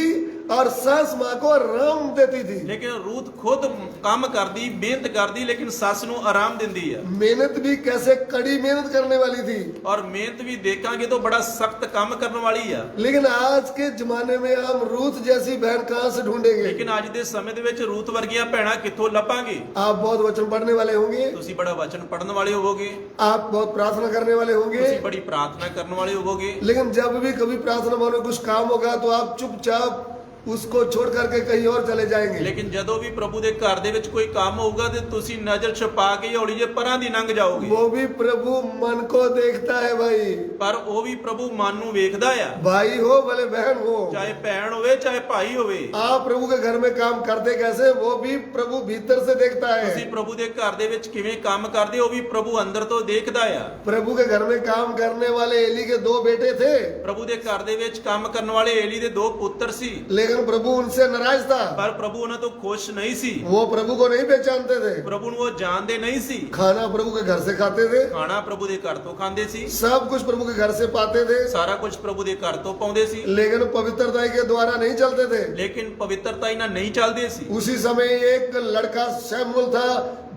और सास माँ को आराम देती थी। ਲੇਕਿਨ ਰੂਥ ਖੁਦ ਕੰਮ ਕਰਦੀ, ਮਿਹਨਤ ਕਰਦੀ, ਲੇਕਿਨ ਸੱਸ ਨੂੰ ਆਰਾਮ ਦਿੰਦੀ ਆ। मेहनत भी कैसे कड़ी मेहनत करने वाली थी। ਔਰ ਮਿਹਨਤ ਵੀ ਦੇਖਾਂਗੇ ਤਾਂ ਬੜਾ ਸਖਤ ਕੰਮ ਕਰਨ ਵਾਲੀ ਆ। लेकिन आज के जमाने में हम रूथ जैसी बहन कहाँ से ढूंढेंगे? ਲੇਕਿਨ ਅੱਜ ਦੇ ਸਮੇਂ ਦੇ ਵਿੱਚ ਰੂਥ ਵਰਗੀਆਂ ਭੈਣਾਂ ਕਿੱਥੋਂ ਲੱਭਾਂਗੇ? आप बहुत वचन पढ़ने वाले होंगे, ਤੁਸੀਂ ਬੜਾ ਵਚਨ ਪੜਨ ਵਾਲੇ ਹੋਵੋਗੇ, आप बहुत प्रार्थना करने वाले होंगे, ਤੁਸੀਂ ਬੜੀ ਪ੍ਰਾਰਥਨਾ ਕਰਨ ਵਾਲੇ ਹੋਵੋਗੇ। लेकिन जब भी कभी प्रार्थना में कुछ काम होगा तो आप चुपचाप उसको छोड़ करके कहीं और चले जाएंगे। ਲੇਕਿਨ ਜਦੋਂ ਵੀ ਪ੍ਰਭੂ ਦੇ ਘਰ ਦੇ ਵਿੱਚ ਕੋਈ ਕੰਮ ਹੋਊਗਾ ਤੇ ਤੁਸੀਂ ਨਜ਼ਰ ਛੁਪਾ ਕੇ ਹੌਲੀ ਜਿਹੇ ਪਰਾਂ ਦੀ ਲੰਘ ਜਾਓਗੇ। वो भी प्रभु मन को देखता है भाई। ਪਰ ਉਹ ਵੀ ਪ੍ਰਭੂ ਮਨ ਨੂੰ ਵੇਖਦਾ ਆ, भाई हो भले बहन हो, ਚਾਹੇ ਭੈਣ ਹੋਵੇ ਚਾਹੇ ਭਾਈ ਹੋਵੇ। आप प्रभु के घर में काम करते कैसे, वो भी प्रभु भीतर से देखता ਤੁਸੀਂ है। ਪ੍ਰਭੂ ਦੇ ਘਰ ਦੇ ਵਿੱਚ ਕਿਵੇਂ ਕੰਮ ਕਰਦੇ ਹੋ, ਉਹ ਵੀ ਪ੍ਰਭੂ ਅੰਦਰ ਤੋਂ ਦੇਖਦਾ ਆ। प्रभु के घर में काम करने वाले एली के 2 बेटे थे, ਪ੍ਰਭੂ ਦੇ ਘਰ ਦੇ ਵਿੱਚ ਕੰਮ ਕਰਨ ਵਾਲੇ ਏਲੀ ਦੇ 2 ਪੁੱਤਰ ਸੀ। लेकिन लेकिन प्रभु उनसे नाराज था। ਪਰ ਪ੍ਰਭੂ ਉਹਨਾਂ ਤੋਂ ਖੁਸ਼ ਨਹੀਂ ਸੀ। वो प्रभु को नहीं पहचानते थे। ਪ੍ਰਭੂ ਨੂੰ ਉਹ ਜਾਣਦੇ ਨਹੀਂ ਸੀ। खाना प्रभु के घर से खाते थे, ਖਾਣਾ ਪ੍ਰਭੂ ਦੇ ਘਰ ਤੋਂ ਖਾਂਦੇ ਸੀ, सब कुछ प्रभु के घर से पाते थे, ਸਾਰਾ ਕੁਝ ਪ੍ਰਭੂ ਦੇ ਘਰ ਤੋਂ ਪਾਉਂਦੇ ਸੀ, लेकिन पवित्रता के द्वारा नहीं चलते थे। ਲੇਕਿਨ ਪਵਿੱਤਰਤਾ ਇਹਨਾਂ ਨਹੀਂ ਚੱਲਦੇ ਸੀ। उसी समय एक लड़का शमूएल था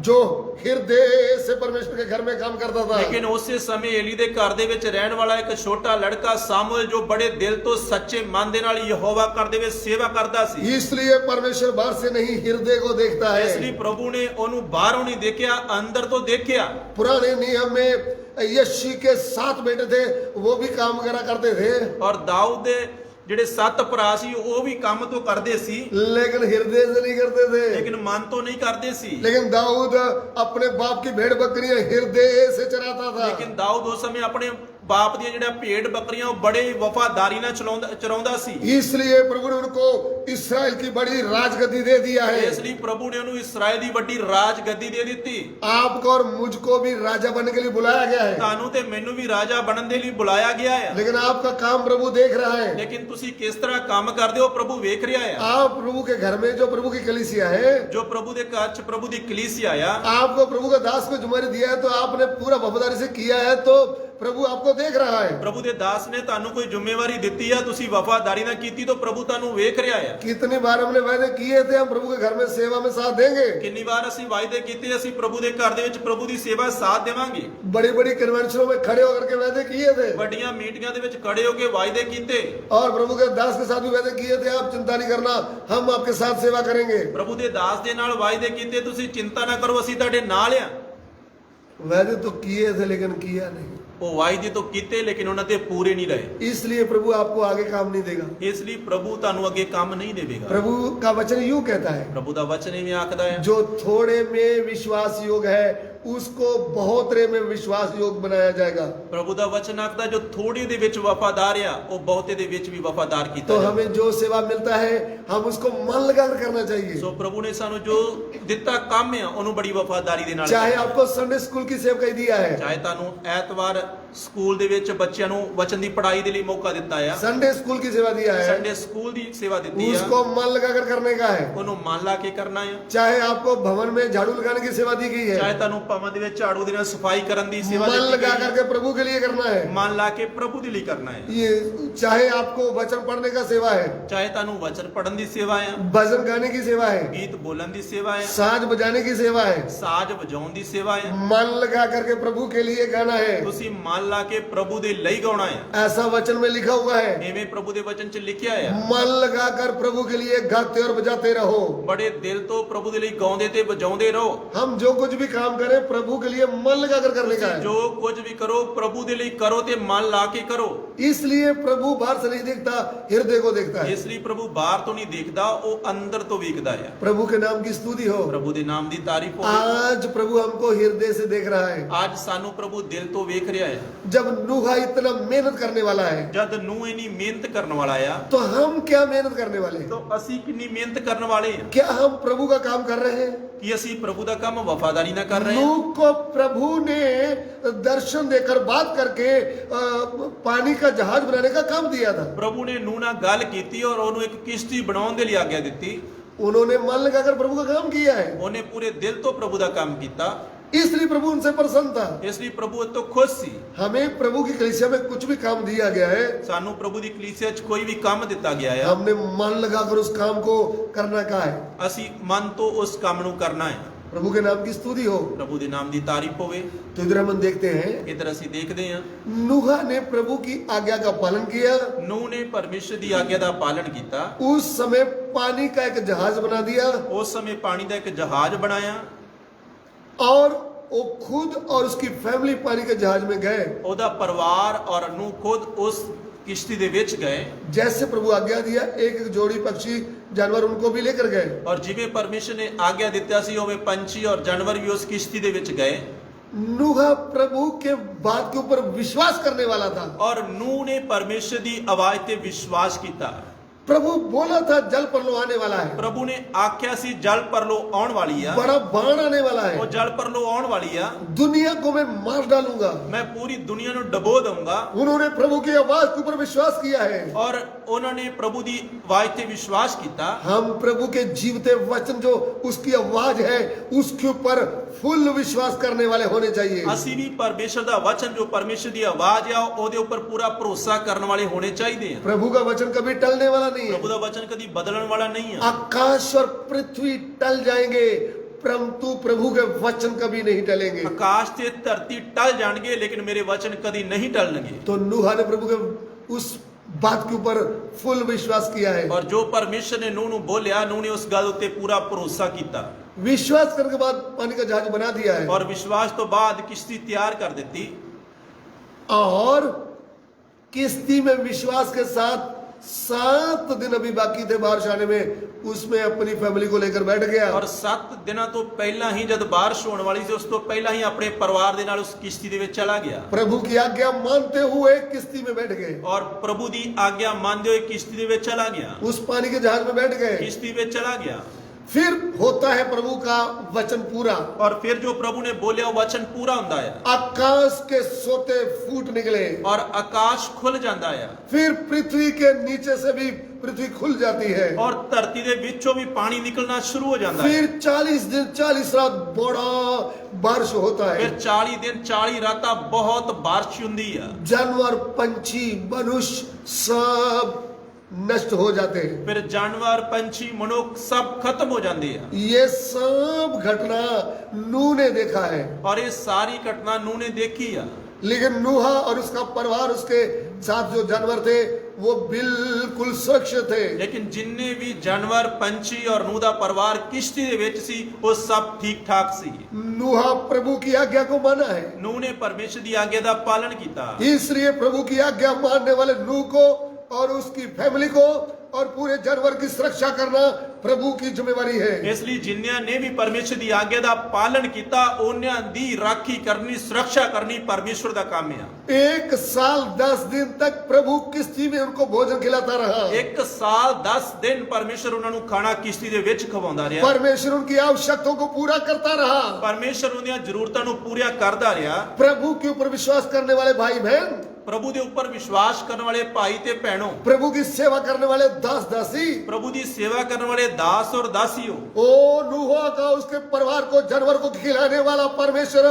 जो हृदय से परमेश्वर के घर में काम करता था। ਲੇਕਿਨ ਉਸੇ ਸਮੇਂ ਏਲੀ ਦੇ ਘਰ ਦੇ ਵਿੱਚ ਰਹਿਣ ਵਾਲਾ ਇੱਕ ਛੋਟਾ ਲੜਕਾ ਸਾਮੂਅਲ ਜੋ ਬੜੇ ਦਿਲ ਤੋਂ ਸੱਚੇ ਮਨ ਦੇ ਨਾਲ ਯਹੋਵਾ ਘਰ ਦੇ ਵਿੱਚ ਸੇਵਾ ਕਰਦਾ ਸੀ। इसलिए परमेश्वर बाहर से नहीं हृदय को देखता ਇਸ ਲਈ है। ਪ੍ਰਭੂ ਨੇ ਉਹਨੂੰ ਬਾਹਰੋਂ ਨਹੀਂ ਦੇਖਿਆ, ਅੰਦਰ ਤੋਂ ਦੇਖਿਆ। पुराने नियम में यिशै के 7 बेटे थे, वो भी काम करा करते थे, ਔਰ ਦਾਊਦ ਦੇ ਜਿਹੜੇ 7 ਭਰਾ ਸੀ ਉਹ ਵੀ ਕੰਮ ਤੋਂ ਕਰਦੇ ਸੀ, लेकिन हृदय से नहीं करते थे। ਲੇਕਿਨ ਮਨ ਤੋਂ ਨਹੀਂ ਕਰਦੇ ਸੀ। लेकिन दाऊद अपने बाप की भेड़ बकरियां हृदय से चराता था। ਲੇਕਿਨ ਦਾਊਦ ਉਸ ਸਮੇਂ ਆਪਣੇ ਬਾਪ ਦੀਆਂ ਜਿਹੜਾ ਭੇਡ ਬੱਕਰੀਆਂ ਉਹ ਬੜੇ ਵਫਾਦਾਰੀ ਨਾਲ ਚਰਾਉਂਦਾ ਸੀ। इसलिए प्रभु ने उनको इस्राएल की बड़ी राजगद्दी दे दिया है। ਇਸ ਲਈ ਪ੍ਰਭੂ ਨੇ ਉਹਨੂੰ ਇਸਰਾਇਲ ਦੀ ਵੱਡੀ ਰਾਜ ਗੱਦੀ ਦੇ ਦਿੱਤੀ। आपको और मुझको भी राजा बनने के लिए बुलाया गया है, ਤੁਹਾਨੂੰ ਤੇ ਮੈਨੂੰ ਵੀ ਰਾਜਾ ਬਣਨ ਦੇ ਲਈ ਬੁਲਾਇਆ ਗਿਆ ਹੈ। लेकिन आपका काम प्रभु देख रहा है। ਲੇਕਿਨ ਤੁਸੀਂ ਕਿਸ ਤਰ੍ਹਾਂ ਕੰਮ ਕਰਦੇ ਹੋ ਪ੍ਰਭੂ ਵੇਖ ਰਿਹਾ ਹੈ। आप प्रभु के घर में जो प्रभु की कलीसिया है, ਜੋ ਪ੍ਰਭੂ ਦੇ ਘਰ 'ਚ ਪ੍ਰਭੂ ਦੀ ਕਲੀਸਿया ਆ, आपको प्रभु का दास को जिम्मेदारी दिया है, तो आपने पूरा वफादारी से किया है, तो प्रभु आपको देख रहा है। ਪ੍ਰਭੂ ਦੇ ਦਾਸ ਨੇ ਤੁਹਾਨੂੰ ਕੋਈ ਜ਼ਿੰਮੇਵਾਰੀ ਦਿੱਤੀ ਆ, ਤੁਸੀਂ ਵਫਾਦਾਰੀ ਨਾਲ ਕੀਤੀ ਤਾਂ ਪ੍ਰਭੂ ਤੁਹਾਨੂੰ ਵੇਖ ਰਿਹਾ ਹੈ। कितनी बार हमने वायदे किए थे हम प्रभु के घर में सेवा में साथ देंगे। ਕਿੰਨੀ ਵਾਰ ਅਸੀਂ ਵਾਅਦੇ ਕੀਤੇ ਅਸੀਂ ਪ੍ਰਭੂ ਦੇ ਘਰ ਦੇ ਵਿੱਚ ਪ੍ਰਭੂ ਦੀ ਸੇਵਾ ਸਾਥ ਦੇਵਾਂਗੇ। बड़ी बड़ी कन्वेंशनों में खड़े होकर के वायदे किए थे, ਵੱਡੀਆਂ ਮੀਟਿੰਗਾਂ ਦੇ ਵਿੱਚ ਖੜੇ ਹੋ ਕੇ ਵਾਅਦੇ ਕੀਤੇ। और प्रभु के दास के साथ भी वायदे किए थे, आप चिंता नहीं करना, हम आपके साथ सेवा करेंगे। ਪ੍ਰਭੂ ਦੇ ਦਾਸ ਦੇ ਨਾਲ ਵਾਅਦੇ ਕੀਤੇ, ਤੁਸੀਂ ਚਿੰਤਾ ਨਾ ਕਰੋ ਅਸੀਂ ਤੁਹਾਡੇ ਨਾਲ ਆ। वायदे तो किए थे लेकिन किया नहीं, ਉਹ ਵਾਅਦੇ ਤੋਂ ਕੀਤੇ ਲੇਕਿਨ ਉਹਨਾਂ ਤੇ ਪੂਰੇ ਨਹੀਂ ਰਹੇ। इसलिए प्रभु आपको आगे काम नहीं देगा। ਇਸ ਲਈ ਪ੍ਰਭੂ ਤੁਹਾਨੂੰ ਅੱਗੇ ਕੰਮ ਨਹੀਂ ਦੇਵੇਗਾ। प्रभु का वचन यूं कहता है, ਪ੍ਰਭੂ ਦਾ ਵਚਨ ਇਵੇਂ ਆਖਦਾ ਹੈ, जो थोड़े में विश्वास योग है उसको बहुतरे में विश्वास योग बनाया जाएगा। ਪ੍ਰਭੂ ਦਾ ਵਚਨ ਆਖਦਾ ਜੋ ਥੋੜੇ ਦੇ ਵਿੱਚ ਵਫਾਦਾਰ ਆ ਉਹ ਬਹੁਤੇ ਦੇ ਵਿੱਚ ਵੀ ਵਫਾਦਾਰ ਕੀਤਾ तो ਜਾਵੇ। हमें जो सेवा मिलता है हम उसको मन लगाकर करना चाहिए। ਸੋ ਪ੍ਰਭੂ ਨੇ ਸਾਨੂੰ ਜੋ ਦਿੱਤਾ ਕੰਮ ਆ ਉਹਨੂੰ ਬੜੀ ਵਫਾਦਾਰੀ ਦੇ ਨਾਲ चाहे ਕਰਨਾ। आपको संडे स्कूल की सेवकाई दिया है, ਚਾਹੇ ਤੁਹਾਨੂੰ ਐਤਵਾਰ ਸਕੂਲ ਦੇ ਵਿੱਚ ਬੱਚਿਆਂ ਨੂੰ ਵਚਨ ਦੀ ਪੜ੍ਹਾਈ ਦੇ ਲਈ ਮੌਕਾ ਦਿੱਤਾ ਆ, संडे स्कूल की सेवा दिया है, ਸੰਡੇ ਸਕੂਲ ਦੀ ਸੇਵਾ ਦਿੱਤੀ ਆ, उसको मन लगाकर करने का है। ਉਹਨੂੰ ਮਨ ਲਾ ਕੇ ਕਰਨਾ ਆ। चाहे आपको भवन में झाड़ू लगाने की सेवा दी गई ਚਾਹੇ है, ਤੁਹਾਨੂੰ ਭਵਨ ਦੇ ਵਿੱਚ ਝਾੜੂ ਦੇ ਨਾਲ ਸਫਾਈ ਕਰਨ ਦੀ ਸੇਵਾ मन ਦਿੱਤੀ लगा ਗਈ करके प्रभु के लिए करना है। ਮਨ ਲਾ ਕੇ ਪ੍ਰਭੂ ਦੇ ਲਈ ਕਰਨਾ ਹੈ। ये चाहे आपको वचन पढ़ने का सेवा है, ਚਾਹੇ ਤੁਹਾਨੂੰ ਵਚਨ ਪੜਨ ਦੀ ਸੇਵਾ ਆ, भजन गाने की सेवा है, ਗੀਤ ਬੋਲਣ ਦੀ ਸੇਵਾ ਆ, साज बजाने की सेवा है, ਸਾਜ਼ ਵਜਾਉਣ ਦੀ ਸੇਵਾ ਆ, मन लगा करके प्रभु के लिए गाना है। ਤੁਸੀਂ ਮਨ ਲਾ ਕੇ ਪ੍ਰਭੂ ਦੇ ਲਈ ਗਾਉਣਾ ਹੈ। ऐसा वचन में लिखा हुआ है, ਐਵੇਂ ਪ੍ਰਭੂ ਦੇ ਵਚਨ 'ਚ ਲਿਖਿਆ ਆ, मन लगाकर प्रभु के लिए गाते और बजाते रहो। ਬੜੇ ਦਿਲ ਤੋਂ ਪ੍ਰਭੂ ਦੇ ਲਈ ਗਾਉਂਦੇ ਤੇ ਵਜਾਉਂਦੇ ਰਹੋ। हम जो कुछ भी काम करें प्रभु के लिए मन लगाकर करने का है। ਜੋ ਕੁਝ ਵੀ ਕਰੋ ਪ੍ਰਭੂ ਦੇ ਲਈ ਕਰੋ ਤੇ ਮਨ ਲਾ ਕੇ ਕਰੋ। इसलिए प्रभु बाहर से नहीं देखता, हृदय को देखता है। ਇਸ ਲਈ ਪ੍ਰਭੂ ਬਾਹਰ ਤੋਂ ਨਹੀਂ ਦੇਖਦਾ, ਉਹ ਅੰਦਰ ਤੋਂ ਵੇਖਦਾ ਹੈ। प्रभु के नाम की स्तुति हो। ਪ੍ਰਭੂ ਦੇ ਨਾਮ ਦੀ ਤਾਰੀਫ ਹੋਵੇ। आज प्रभु हमको हृदय से देख रहा है। ਅੱਜ ਸਾਨੂੰ ਪ੍ਰਭੂ ਦਿਲ ਤੋਂ ਵੇਖ ਰਿਹਾ ਹੈ। जब नूहा इतना मेहनत करने वाला है, ਜਦ ਨੂੰ ਇਨੀ ਮਿਹਨਤ ਕਰਨ ਵਾਲਾ ਆ तो हम क्या मेहनत करने वाले हैं? ਤਾਂ ਅਸੀਂ ਕਿੰਨੀ ਮਿਹਨਤ ਕਰਨ ਵਾਲੇ ਆ। क्या हम प्रभु का काम कर रहे हैं? ਕਿ ਅਸੀਂ ਪ੍ਰਭੂ ਦਾ ਕੰਮ ਵਫਾਦਾਰੀ ਨਾਲ ਕਰ ਰਹੇ ਹਾਂ। नूह को प्रभु ने दर्शन देकर बात करके पानी का जहाज बनाने का काम दिया था। ਪ੍ਰਭੂ ਨੇ ਨੂਹ ਨਾਲ ਗੱਲ ਕੀਤੀ ਔਰ ਉਹਨੂੰ ਇੱਕ ਕਿਸ਼ਤੀ ਬਣਾਉਣ ਦੇ ਲਈ ਆਗਿਆ ਦਿੱਤੀ। उन्होंने मन लगाकर प्रभु का काम किया है, ਉਹਨੇ ਪੂਰੇ ਦਿਲ ਤੋਂ ਪ੍ਰਭੂ ਦਾ ਕੰਮ ਕੀਤਾ। इसलिए प्रभु उनसे प्रसन्न था। ਇਸ ਲਈ ਪ੍ਰਭੂ ਇਹ ਤੋਂ ਖੁਸ਼ ਸੀ। हमें प्रभु की कलीसिया में कुछ भी काम दिया गया है, ਸਾਨੂੰ ਪ੍ਰਭੂ ਦੀ ਕਲੀਸਿਆ 'ਚ ਕੋਈ ਵੀ ਕੰਮ ਦਿੱਤਾ ਗਿਆ ਆ, हमने मन लगाकर उस काम को करना का है। ਅਸੀਂ ਮਨ ਤੋਂ ਉਸ ਕੰਮ ਨੂੰ ਕਰਨਾ ਹੈ। प्रभु के नाम की स्तुति हो। ਪ੍ਰਭੂ ਦੇ ਨਾਮ ਦੀ ਤਾਰੀਫ ਹੋਵੇ। तो इधर हम देखते हैं ਇਧਰ ਅਸੀਂ ਦੇਖਦੇ ਹਾਂ नूहा ने प्रभु की आज्ञा का पालन किया। ਨੂਹ ਨੇ ਪਰਮੇਸ਼ਰ ਦੀ ਆਗਿਆ ਦਾ ਪਾਲਣ ਕੀਤਾ। उस समय पानी का एक जहाज बना दिया ਉਸ ਸਮੇਂ ਪਾਣੀ ਦਾ ਇੱਕ ਜਹਾਜ਼ ਬਣਾਇਆ और वो खुद और उसकी फैमिली पानी के जहाज में गए। ਉਹਦਾ ਪਰਿਵਾਰ ਔਰ ਨੂਹ ਖੁਦ ਉਸ ਕਿਸ਼ਤੀ ਦੇ ਵਿੱਚ ਗਏ। जैसे प्रभु आज्ञा दिया एक एक जोड़ी पक्षी जानवर उनको भी लेकर गए। ਔਰ ਜਿਵੇਂ ਪਰਮੇਸ਼ਰ ਨੇ ਆਗਿਆ ਦਿੱਤਾ ਸੀ ਉਵੇਂ ਪੰਛੀ ਔਰ ਜਾਨਵਰ ਵੀ ਉਸ ਕਿਸ਼ਤੀ ਦੇ ਵਿੱਚ ਗਏ। नूहा प्रभु के बात के ऊपर विश्वास करने वाला था। ਔਰ ਨੂਹ ਨੇ ਪਰਮੇਸ਼ਰ ਦੀ ਆਵਾਜ਼ ਤੇ ਵਿਸ਼ਵਾਸ ਕੀਤਾ। प्रभु बोला था जल परलो आने वाला है, ਪ੍ਰਭੂ ਨੇ ਆਖਿਆ ਸੀ ਜਲ ਪਰਲੋ ਆਉਣ ਵਾਲੀ ਆ, बड़ा बाण आने वाला ਉਹ है, ਜਲ ਪਰਲੋ ਆਉਣ ਵਾਲੀ ਆ, दुनिया को मैं मार डालूंगा। ਮੈਂ ਪੂਰੀ ਦੁਨੀਆ ਨੂੰ ਡਬੋ ਦਊਂਗਾ। उन्होंने प्रभु की आवाज के ऊपर विश्वास किया है। ਔਰ ਉਹਨਾਂ ਨੇ ਪ੍ਰਭੂ ਦੀ ਆਵਾਜ਼ ਤੇ ਵਿਸ਼ਵਾਸ ਕੀਤਾ। हम प्रभु के जीवते वचन जो उसकी आवाज है उसके ऊपर फुल विश्वास करने वाले होने चाहिए। ਅਸੀਂ ਵੀ ਪਰਮੇਸ਼ਰ ਦਾ ਵਚਨ ਜੋ ਪਰਮੇਸ਼ਰ ਦੀ ਆਵਾਜ਼ ਆ ਉਹਦੇ ਉੱਪਰ ਪੂਰਾ ਭਰੋਸਾ ਕਰਨ ਵਾਲੇ ਹੋਣੇ ਚਾਹੀਦੇ ਆ। प्रभु का वचन कभी टलने वाला नहीं ਪ੍ਰਭੂ है। ਦਾ ਵਚਨ ਕਦੀ ਬਦਲਣ ਵਾਲਾ ਨਹੀਂ ਆ। आकाश और पृथ्वी टल जाएंगे परंतु प्रभु के वचन कभी नहीं टलेंगे। ਆਕਾਸ਼ ਤੇ ਧਰਤੀ ਟਲ ਜਾਣਗੇ ਲੇਕਿਨ ਮੇਰੇ ਵਚਨ ਕਦੀ ਨਹੀਂ ਟਲਣਗੇ। तो नूह ने प्रभु के उस बात के ऊपर फुल विश्वास किया है। ਔਰ ਜੋ ਪਰਮੇਸ਼ਰ ਨੇ ਨੂਹ ਨੂੰ ਬੋਲਿਆ, ਨੂਹ ਨੇ ਉਸ ਗੱਲ ਉੱਤੇ ਪੂਰਾ ਭਰੋਸਾ ਕੀਤਾ। विश्वास करने के बाद पानी का जहाज बना दिया है ਔਰ ਵਿਸ਼ਵਾਸ ਤੋਂ ਬਾਅਦ ਕਿਸ਼ਤੀ ਤਿਆਰ ਕਰ ਦਿੱਤੀ। और किश्ती में विश्वास के साथ 7 दिन अभी बाकी थे बारिश आने में, उसमें अपनी फैमिली को लेकर बैठ गया। ਔਰ 7 ਦਿਨਾਂ ਤੋਂ ਪਹਿਲਾਂ ਹੀ ਜਦ ਬਾਰਿਸ਼ ਹੋਣ ਵਾਲੀ ਸੀ ਉਸ ਤੋਂ ਪਹਿਲਾਂ ਹੀ ਆਪਣੇ ਪਰਿਵਾਰ ਦੇ ਨਾਲ ਉਸ ਕਿਸ਼ਤੀ ਦੇ ਵਿੱਚ ਚਲਾ ਗਿਆ। प्रभु की आज्ञा मानते हुए किश्ती में बैठ गए, ਔਰ ਪ੍ਰਭੂ ਦੀ ਆਗਿਆ ਮੰਨਦੇ ਹੋਏ ਕਿਸ਼ਤੀ ਦੇ ਵਿੱਚ ਚਲਾ ਗਿਆ। उस पानी के जहाज में बैठ गए। ਕਿਸ਼ਤੀ ਵਿੱਚ ਚਲਾ ਗਿਆ। फिर होता है प्रभु का वचन पूरा। ਔਰ ਫਿਰ ਜੋ ਪ੍ਰਭੂ ਨੇ ਬੋਲਿਆ ਉਹ ਵਚਨ ਪੂਰਾ ਹੁੰਦਾ ਹੈ। आकाश के सोते फूट निकले, ਔਰ ਆਕਾਸ਼ ਖੁੱਲ ਜਾਂਦਾ ਹੈ। फिर पृथ्वी के नीचे से भी पृथ्वी खुल जाती है। ਔਰ ਧਰਤੀ ਦੇ ਵਿੱਚੋਂ ਵੀ ਪਾਣੀ ਨਿਕਲਣਾ ਸ਼ੁਰੂ ਹੋ ਜਾਂਦਾ ਹੈ। फिर 40 दिन 40 रात बड़ा बारिश होता है। ਫਿਰ 40 ਦਿਨ 40 ਰਾਤਾਂ ਬਹੁਤ ਬਾਰਿਸ਼ ਹੁੰਦੀ ਆ। जानवर पंछी मनुष्य सब नष्ट हो जाते हैं। ਫਿਰ ਜਾਨਵਰ ਪੰਛੀ ਮਨੁੱਖ ਸਭ ਖਤਮ ਹੋ ਜਾਂਦੇ ਆ। ये सब घटना नूह ने देखा है। ਔਰ ਇਹ ਸਾਰੀ ਘਟਨਾ ਨੂਹ ਨੇ ਦੇਖੀ ਆ। लेकिन नूहा और उसका परिवार, उसके साथ जो जानवर थे वो बिल्कुल सुरक्षित थे। ਲੇਕਿਨ ਜਿੰਨੇ ਵੀ ਜਾਨਵਰ ਪੰਛੀ ਔਰ ਨੂਹ ਦਾ ਪਰਿਵਾਰ ਕਿਸ਼ਤੀ ਦੇ ਵਿੱਚ ਸੀ ਉਹ ਸਭ ਠੀਕ ਠਾਕ ਸੀ। नूहा प्रभु की आज्ञा को माना है, ਨੂਹ ਨੇ ਪਰਮੇਸ਼ਰ ਦੀ ਆਗਿਆ ਦਾ ਪਾਲਣ ਕੀਤਾ। इसलिए प्रभु की आज्ञा मानने वाले नूह को और उसकी फैमिली को और पूरे जानवर की सुरक्षा करना प्रभु की जिम्मेवारी है। ਇਸ ਲਈ ਜਿਨ੍ਹਾਂ ਨੇ ਵੀ ਪਰਮੇਸ਼ਰ ਦੀ ਆਗਿਆ ਦਾ ਪਾਲਣ ਕੀਤਾ ਉਹਨਾਂ ਦੀ ਰਾਖੀ ਕਰਨੀ, ਸੁਰੱਖਿਆ ਕਰਨੀ ਪਰਮੇਸ਼ਰ ਦਾ ਕੰਮ ਆ। 1 साल 10 दिन तक प्रभु किश्ती में उनको भोजन खिलाता रहा। 1 ਸਾਲ 10 ਦਿਨ ਪਰਮੇਸ਼ਰ ਉਹਨਾਂ ਨੂੰ ਖਾਣਾ ਕਿਸ਼ਤੀ ਦੇ ਵਿੱਚ ਖਵਾਉਂਦਾ ਰਿਹਾ। परमेश्वर उनकी आवश्यकताओं को पूरा करता रहा। ਪਰਮੇਸ਼ਰ ਉਹਦੀਆਂ ਜ਼ਰੂਰਤਾਂ ਨੂੰ ਪੂਰਾ ਕਰਦਾ ਰਿਹਾ। प्रभु के ऊपर विश्वास करने वाले भाई बहन, ਪ੍ਰਭੂ ਦੇ ਉੱਪਰ ਵਿਸ਼ਵਾਸ ਕਰਨ ਵਾਲੇ ਭਾਈ ਤੇ ਭੈਣੋ, प्रभु की सेवा करने वाले दास दासी, ਪ੍ਰਭੂ ਦੀ ਸੇਵਾ ਕਰਨ ਵਾਲੇ ਦਾਸ ਔਰ ਦਾਸੀਓ, ओ नूह का उसके परिवार को जानवर को खिलाने वाला परमेश्वर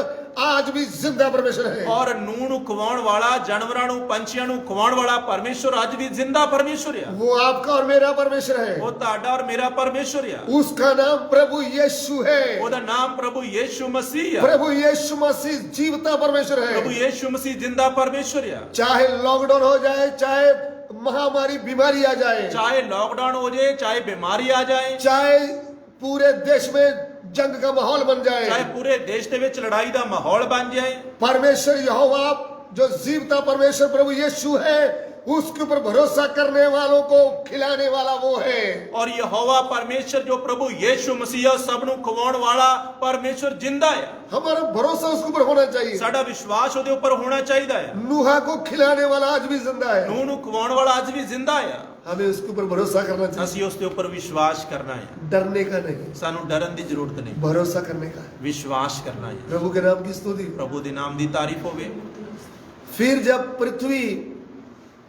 आज भी जिंदा परमेश्वर है। ਔਰ ਨੂਹ ਨੂੰ ਖਵਾਉਣ ਵਾਲਾ, ਜਾਨਵਰਾਂ ਨੂੰ ਪੰਛੀਆਂ ਨੂੰ ਖਵਾਉਣ ਵਾਲਾ ਪਰਮੇਸ਼ਰ ਅੱਜ ਵੀ ਜ਼ਿੰਦਾ ਪਰਮੇਸ਼ਰ ਆ। वो आपका और मेरा परमेश्वर है। ਉਹ ਤੁਹਾਡਾ ਔਰ ਮੇਰਾ ਪਰਮੇਸ਼ਰ ਆ। उसका नाम प्रभु यीशु है। ਉਹਦਾ ਨਾਮ ਪ੍ਰਭੂ ਯੀਸ਼ੂ ਮਸੀਹ ਆ। प्रभु यीशु मसीह जीवता परमेश्वर ਪ੍ਰਭੂ है। ਯੀਸ਼ੂ ਮਸੀਹ ਜ਼ਿੰਦਾ ਪਰਮੇਸ਼ਰ ਆ। चाहे लॉकडाउन हो जाए, चाहे महामारी बीमारी आ जाए, ਚਾਹੇ ਲਾਕਡਾਊਨ ਹੋ ਜਾਏ, ਚਾਹੇ ਬਿਮਾਰੀ ਆ ਜਾਏ, चाहे पूरे देश में जंग का माहौल बन ਚਾਹੇ जाए, ਪੂਰੇ ਦੇਸ਼ ਦੇ ਵਿੱਚ ਲੜਾਈ ਦਾ ਮਾਹੌਲ ਬਣ ਜਾਏ, परमेश्वर यहोवा जो जीवता परमेश्वर प्रभु यीशु है, उसके ऊपर भरोसा करने वालों को खिलाने वाला वो है। ਔਰ ਯਹੋਵਾ ਪਰਮੇਸ਼ਰ ਜੋ ਪ੍ਰਭु ਯੀਸ਼ੂ ਮਸੀਹ ਆ, ਸਭ ਨੂੰ ਖਵਾਉਣ ਵਾਲਾ ਪਰਮੇਸ਼ਰ ਜ਼ਿੰਦਾ ਆ। हमारा भरोसा उसके ऊपर होना चाहिए। ਸਾਡਾ ਵਿਸ਼ਵਾਸ ਉਹਦੇ ਉੱਪਰ ਹੋਣਾ ਚਾਹੀਦਾ ਹੈ। नूहा को खिलाने वाला आज भी जिंदा है। ਨੂਹ ਨੂੰ ਖਵਾਉਣ ਵਾਲਾ ਅੱਜ ਵੀ ਜ਼ਿੰਦਾ ਆ। हमें उसके ऊपर भरोसा करना चाहिए, ਅਸੀਂ ਉਸ ਦੇ ਉੱਪਰ ਵਿਸ਼ਵਾਸ ਕਰਨਾ ਹੈ। डरने का नहीं, ਸਾਨੂੰ ਡਰਨ ਦੀ ਜ਼ਰੂਰਤ ਨਹੀਂ, भरोसा करने का है। ਵਿਸ਼ਵਾਸ ਕਰਨਾ ਹੈ। प्रभु के नाम की स्तुति। ਪ੍ਰਭੂ ਦੇ ਨਾਮ ਦੀ ਤਾਰੀਫ ਹੋਵੇ। फिर जब पृथ्वी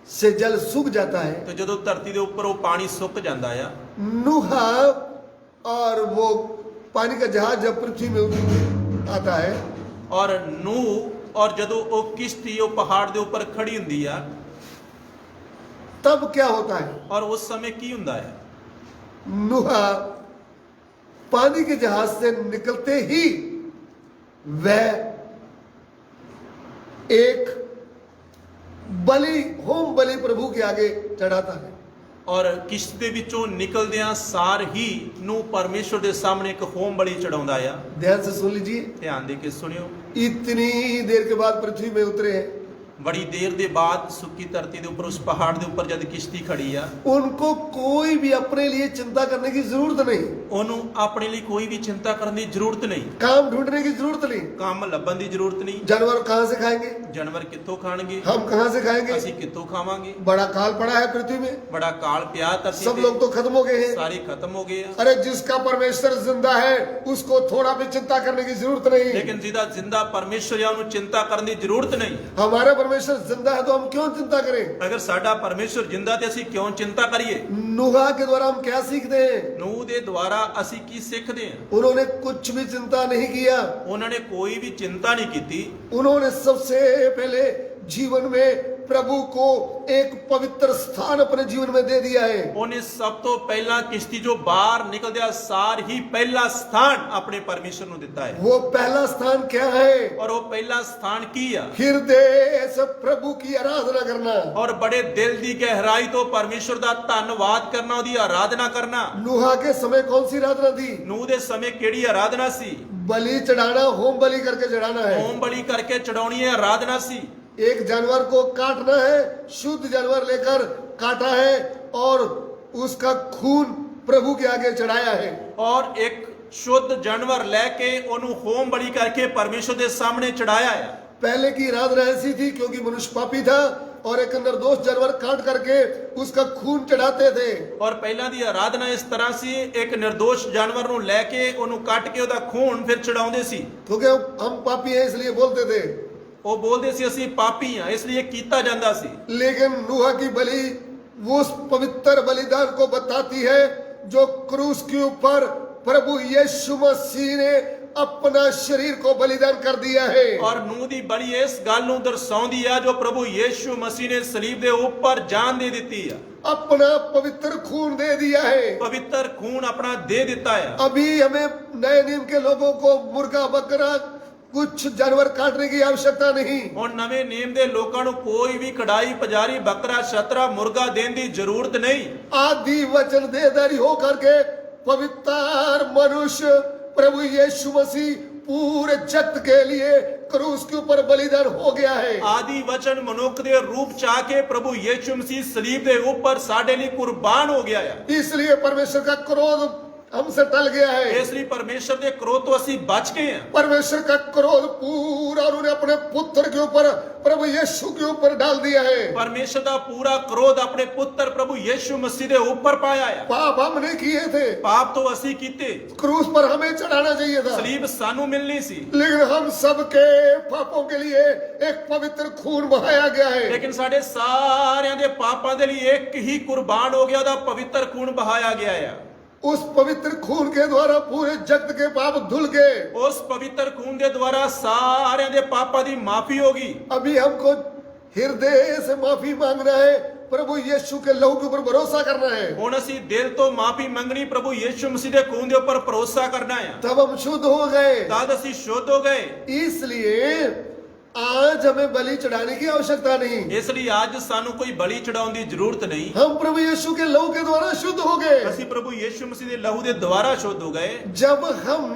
से जल सूख जाता है, ਤੇ ਜਦੋਂ ਧਰਤੀ ਦੇ ਉੱਪਰ ਉਹ ਪਾਣੀ ਸੁੱਕ ਜਾਂਦਾ ਆ, नूहा और वो पानी का जहाज जब पृथ्वी में आता है, ਔਰ ਨੂਹ ਔਰ ਜਦੋਂ ਉਹ ਕਿਸ਼ਤੀ ਉਹ ਪਹਾੜ ਦੇ ਉੱਪਰ ਖੜੀ ਹੁੰਦੀ ਆ, तब क्या होता है? ਔਰ ਉਸ ਸਮੇਂ ਕੀ ਹੁੰਦਾ ਹੈ? नूहा पानी के जहाज से निकलते ही वह एक बलि, होम बलि प्रभु के आगे चढ़ाता है। ਔਰ ਕਿਸ਼ਤੀ ਦੇ ਵਿੱਚੋਂ ਨਿਕਲਦਿਆਂ ਸਾਰ ਹੀ ਨੂੰ ਪਰਮੇਸ਼ਰ ਦੇ ਸਾਹਮਣੇ ਇੱਕ ਹੋਮ ਬਲੀ ਚੜਾਉਂਦਾ ਆ। ध्यान से सुन लीजिए। ਧਿਆਨ ਦੇ ਕੇ ਸੁਣਿਓ। इतनी देर के बाद पृथ्वी में उतरे हैं, ਬੜੀ ਦੇਰ ਦੇ ਬਾਅਦ ਸੁੱਕੀ ਧਰਤੀ ਦੇ ਉੱਪਰ ਉਸ ਪਹਾੜ ਦੇ ਉੱਪਰ ਜਦ ਕਿਸ਼ਤੀ ਖੜੀ ਆ, उनको कोई भी अपने लिए चिंता करने की जरूरत नहीं, ਉਹਨੂੰ ਆਪਣੇ ਲਈ ਕੋਈ ਵੀ ਚਿੰਤਾ ਕਰਨ ਦੀ ਜ਼ਰੂਰਤ ਨਹੀਂ, काम ढूंढने की जरूरत नहीं, ਕੰਮ ਲੱਭਣ ਦੀ ਜ਼ਰੂਰਤ ਨਹੀਂ। जानवर कहाँ से खाएंगे, ਜਾਨਵਰ ਕਿੱਥੋਂ ਖਾਣਗੇ, हम कहाँ से खाएंगे, ਅਸੀਂ ਕਿੱਥੋਂ ਖਾਵਾਂਗੇ। बड़ा काल पड़ा है पृथ्वी में, ਬੜਾ ਕਾਲ ਪਿਆ ਧਰਤੀ सब ਤੇ, लोग तो खत्म हो गए हैं। ਸਾਰੇ ਖਤਮ ਹੋ ਗਏ ਆ। अरे जिसका परमेश्वर जिंदा है उसको थोड़ा भी चिंता करने की जरूरत नहीं। ਲੇਕਿन ਜਿਹਦਾ ਜ਼ਿੰਦਾ ਪਰਮੇਸ਼ਰ ਆ ਉਹਨੂੰ ਚਿੰਤਾ ਕਰਨ ਦੀ ਜ਼ਰੂਰਤ ਨਹੀਂ। हमारा परमेश्वर जिंदा है तो हम क्यों चिंता करें। ਅਗਰ ਸਾਡਾ ਪਰਮੇਸ਼ਰ ਜਿੰਦਾ ਤੇ ਅਸੀਂ ਕਿਉਂ ਚਿੰਤਾ ਕਰੀਏ। नूहा के द्वारा हम क्या सीखते हैं, ਨੂਹ ਦੇ ਦੁਆਰਾ ਅਸੀਂ ਕੀ ਸਿੱਖਦੇ ਹਾਂ। उन्होंने कुछ भी चिंता नहीं किया, ਉਹਨਾਂ ਨੇ ਕੋਈ ਵੀ ਚਿੰਤਾ ਨਹੀਂ ਕੀਤੀ। उन्होंने सबसे पहले जीवन में प्रभु को एक पवित्र स्थान अपने जीवन में दे दिया है। ਉਹਨੇ ਸਭ ਤੋਂ ਪਹਿਲਾਂ ਕਿਸ਼ਤੀ ਜੋ ਬਾਹਰ ਨਿਕਲਦਿਆ ਸਾਰ ਹੀ ਪਹਿਲਾ ਸਥਾਨ ਆਪਣੇ ਪਰਮੇਸ਼ਰ ਨੂੰ ਦਿੱਤਾ ਹੈ। वो पहला स्थान क्या है, ਔਰ ਉਹ ਪਹਿਲਾ ਸਥਾਨ ਕੀ ਆ। हृदय से प्रभु की आराधना करना। ਔਰ ਬੜੇ ਦਿਲ ਦੀ ਗਹਿਰਾਈ ਤੋਂ ਪਰਮੇਸ਼ਰ ਦਾ ਧੰਨਵਾਦ ਕਰਨਾ, ਉਹਦੀ ਆਰਾਧਨਾ ਕਰਨਾ। नूहा के समय कौन सी आराधना थी, ਨੂਹ ਦੇ ਸਮੇਂ ਕਿਹੜੀ ਆਰਾਧਨਾ ਸੀ। बलि चढ़ाना, होम बलि करके चढ़ाना है। ਹੋਮ ਬਲੀ ਕਰਕੇ ਚੜਾਉਣੀ ਹੈ ਆਰਾਧਨਾ ਸੀ। एक जानवर को काटना है, शुद्ध जानवर लेकर काटा है और उसका खून प्रभु के आगे चढ़ाया है। ਔਰ ਇੱਕ ਸ਼ੁੱਧ ਜਾਨਵਰ ਲੈ ਕੇ ਉਹਨੂੰ ਹੋਮ ਬਲੀ ਕਰਕੇ ਪਰਮੇਸ਼ਰ ਦੇ ਸਾਹਮਣੇ ਚੜਾਇਆ ਹੈ। पहले की आराधना ऐसी थी क्योंकि मनुष्य पापी था और एक निर्दोष जानवर काट करके उसका खून चढ़ाते थे। ਔਰ ਪਹਿਲਾਂ ਦੀ ਆਰਾਧਨਾ ਇਸ ਤਰ੍ਹਾਂ ਸੀ, ਇੱਕ ਨਿਰਦੋਸ਼ ਜਾਨਵਰ ਨੂੰ ਲੈ ਕੇ ਉਹਨੂੰ ਕੱਟ ਕੇ ਉਹਦਾ ਖੂਨ ਫਿਰ ਚੜਾਉਂਦੇ ਸੀ। क्योंकि हम पापी हैं इसलिए बोलते थे, ਉਹ ਬੋਲਦੇ ਸੀ ਅਸੀਂ ਪਾਪੀ ਹਾਂ, ਇਸ ਲਈ ਕੀਤਾ ਜਾਂਦਾ ਸੀ। लेकिन नूहा की बलि वो उस पवित्र बलिदान को बताती है जो क्रूस के ऊपर प्रभु यीशु मसीह ने अपना शरीर को बलिदान कर दिया है। ਔਰ ਨੂਹ ਦੀ ਬਲੀ ਇਸ ਗੱਲ ਨੂੰ ਦਰਸਾਉਂਦੀ ਆ ਜੋ ਪ੍ਰਭੂ ਯੀਸ਼ੂ ਮਸੀਹ ਨੇ ਸਲੀਬ ਦੇ ਉੱਪਰ ਜਾਨ ਦੇ ਦਿੱਤੀ ਆ। अपना पवित्र खून दे दिया है। ਪਵਿੱਤਰ ਖੂਨ ਆਪਣਾ ਦੇ ਦਿੱਤਾ ਆ। अभी हमें नए नियम के लोगों को मुर्गा बकरा कुछ जानवर काटने की आवश्यकता नहीं। ਹੁਣ ਨਵੇਂ ਨੇਮ ਦੇ ਲੋਕਾਂ ਨੂੰ ਕੋਈ ਵੀ ਕੜਾਈ ਪਜਾਰੀ ਬੱਕਰਾ ਛਤਰਾ ਮੁਰਗਾ ਦੇਣ ਦੀ ਜ਼ਰੂਰਤ ਨਹੀਂ। आदि वचन देहधारी होकर के पवित्र मनुष्य प्रभु यीशु मसीह पूरे जगत के लिए क्रूस के ऊपर बलिदान हो गया है। ਆਦੀ ਵਚਨ ਮਨੁੱਖ ਦੇ ਰੂਪ ਚ ਆ ਕੇ ਪ੍ਰਭੂ ਯੀਸ਼ੂ ਮਸੀਹ ਸਲੀਬ ਦੇ ਉੱਪਰ ਸਾਡੇ ਲਈ ਕੁਰਬਾਨ ਹੋ ਗਿਆ ਆ। इसलिए परमेश्वर का क्रोध हमसे टल गया है। ਇਸ ਲਈ ਪਰਮੇਸ਼ਰ ਦੇ ਕ੍ਰੋਧ ਤੋਂ ਅਸੀਂ ਬਚ ਗਏ ਹਾਂ। परमेश्वर का क्रोध पूरा उन्होंने अपने पुत्र के ऊपर प्रभु यीशु के ऊपर डाल दिया है। ਪਰਮੇਸ਼ਰ ਦਾ ਪੂਰਾ ਕ੍ਰੋਧ ਆਪਣੇ ਪੁੱਤਰ ਪ੍ਰਭੂ ਯੀਸ਼ੂ ਮਸੀਹ ਦੇ ਉੱਪਰ ਪਾਇਆ ਆ। पाप हमने किए थे, ਪਾਪ ਤੋਂ ਅਸੀਂ ਕੀਤੇ, क्रूस पर हमें चढ़ाना चाहिए था, ਸਲੀਬ ਸਾਨੂੰ ਮਿਲਣੀ ਸੀ। लेकिन हम सबके पापों के लिए एक पवित्र खून बहाया गया है। ਲੇਕਿਨ ਸਾਡੇ ਸਾਰਿਆਂ ਦੇ ਪਾਪਾਂ ਦੇ ਲਈ ਇੱਕ ਹੀ ਕੁਰਬਾਨ ਹੋ ਗਿਆ, ਉਹਦਾ ਪਵਿੱਤਰ ਖੂਨ ਬਹਾਇਆ ਗਿਆ ਆ। उस पवित्र खून के द्वारा पूरे जगत के पाप धुल गए। ਉਸ ਪਵਿੱਤਰ ਖੂਨ ਦੇ ਦੁਆਰਾ ਸਾਰਿਆਂ ਦੇ ਪਾਪਾਂ ਦੀ ਮਾਫੀ ਹੋਗੀ। अभी हमको हृदय से माफी मांगना है, प्रभु यीशु के लहू के ऊपर भरोसा करना है, ਹੁਣ ਅਸੀਂ ਦਿਲ ਤੋਂ ਮਾਫੀ ਮੰਗਣੀ, ਪ੍ਰਭੂ ਯੀਸ਼ੂ ਮਸੀਹ ਦੇ ਖੂਨ ਦੇ ਉੱਪਰ ਭਰੋਸਾ ਕਰਨਾ ਆ। तब हम शुद्ध हो गए। ਤਦ ਅਸੀਂ ਸ਼ੁੱਧ ਹੋ ਗਏ। इसलिए आज हमें बलि चढ़ाने की आवश्यकता नहीं। ਇਸ ਲਈ ਅੱਜ ਸਾਨੂੰ ਕੋਈ ਬਲੀ ਚੜਾਉਣ ਦੀ ਜ਼ਰੂਰਤ ਨਹੀਂ। हम प्रभु यीशु के लहू के द्वारा शुद्ध हो गए। ਅਸੀਂ ਪ੍ਰਭੂ ਯੀਸ਼ੂ ਮਸੀਹ ਦੇ ਲਹੂ ਦੇ ਦੁਆਰਾ ਸ਼ੁੱਧ ਹੋ ਗਏ। जब हम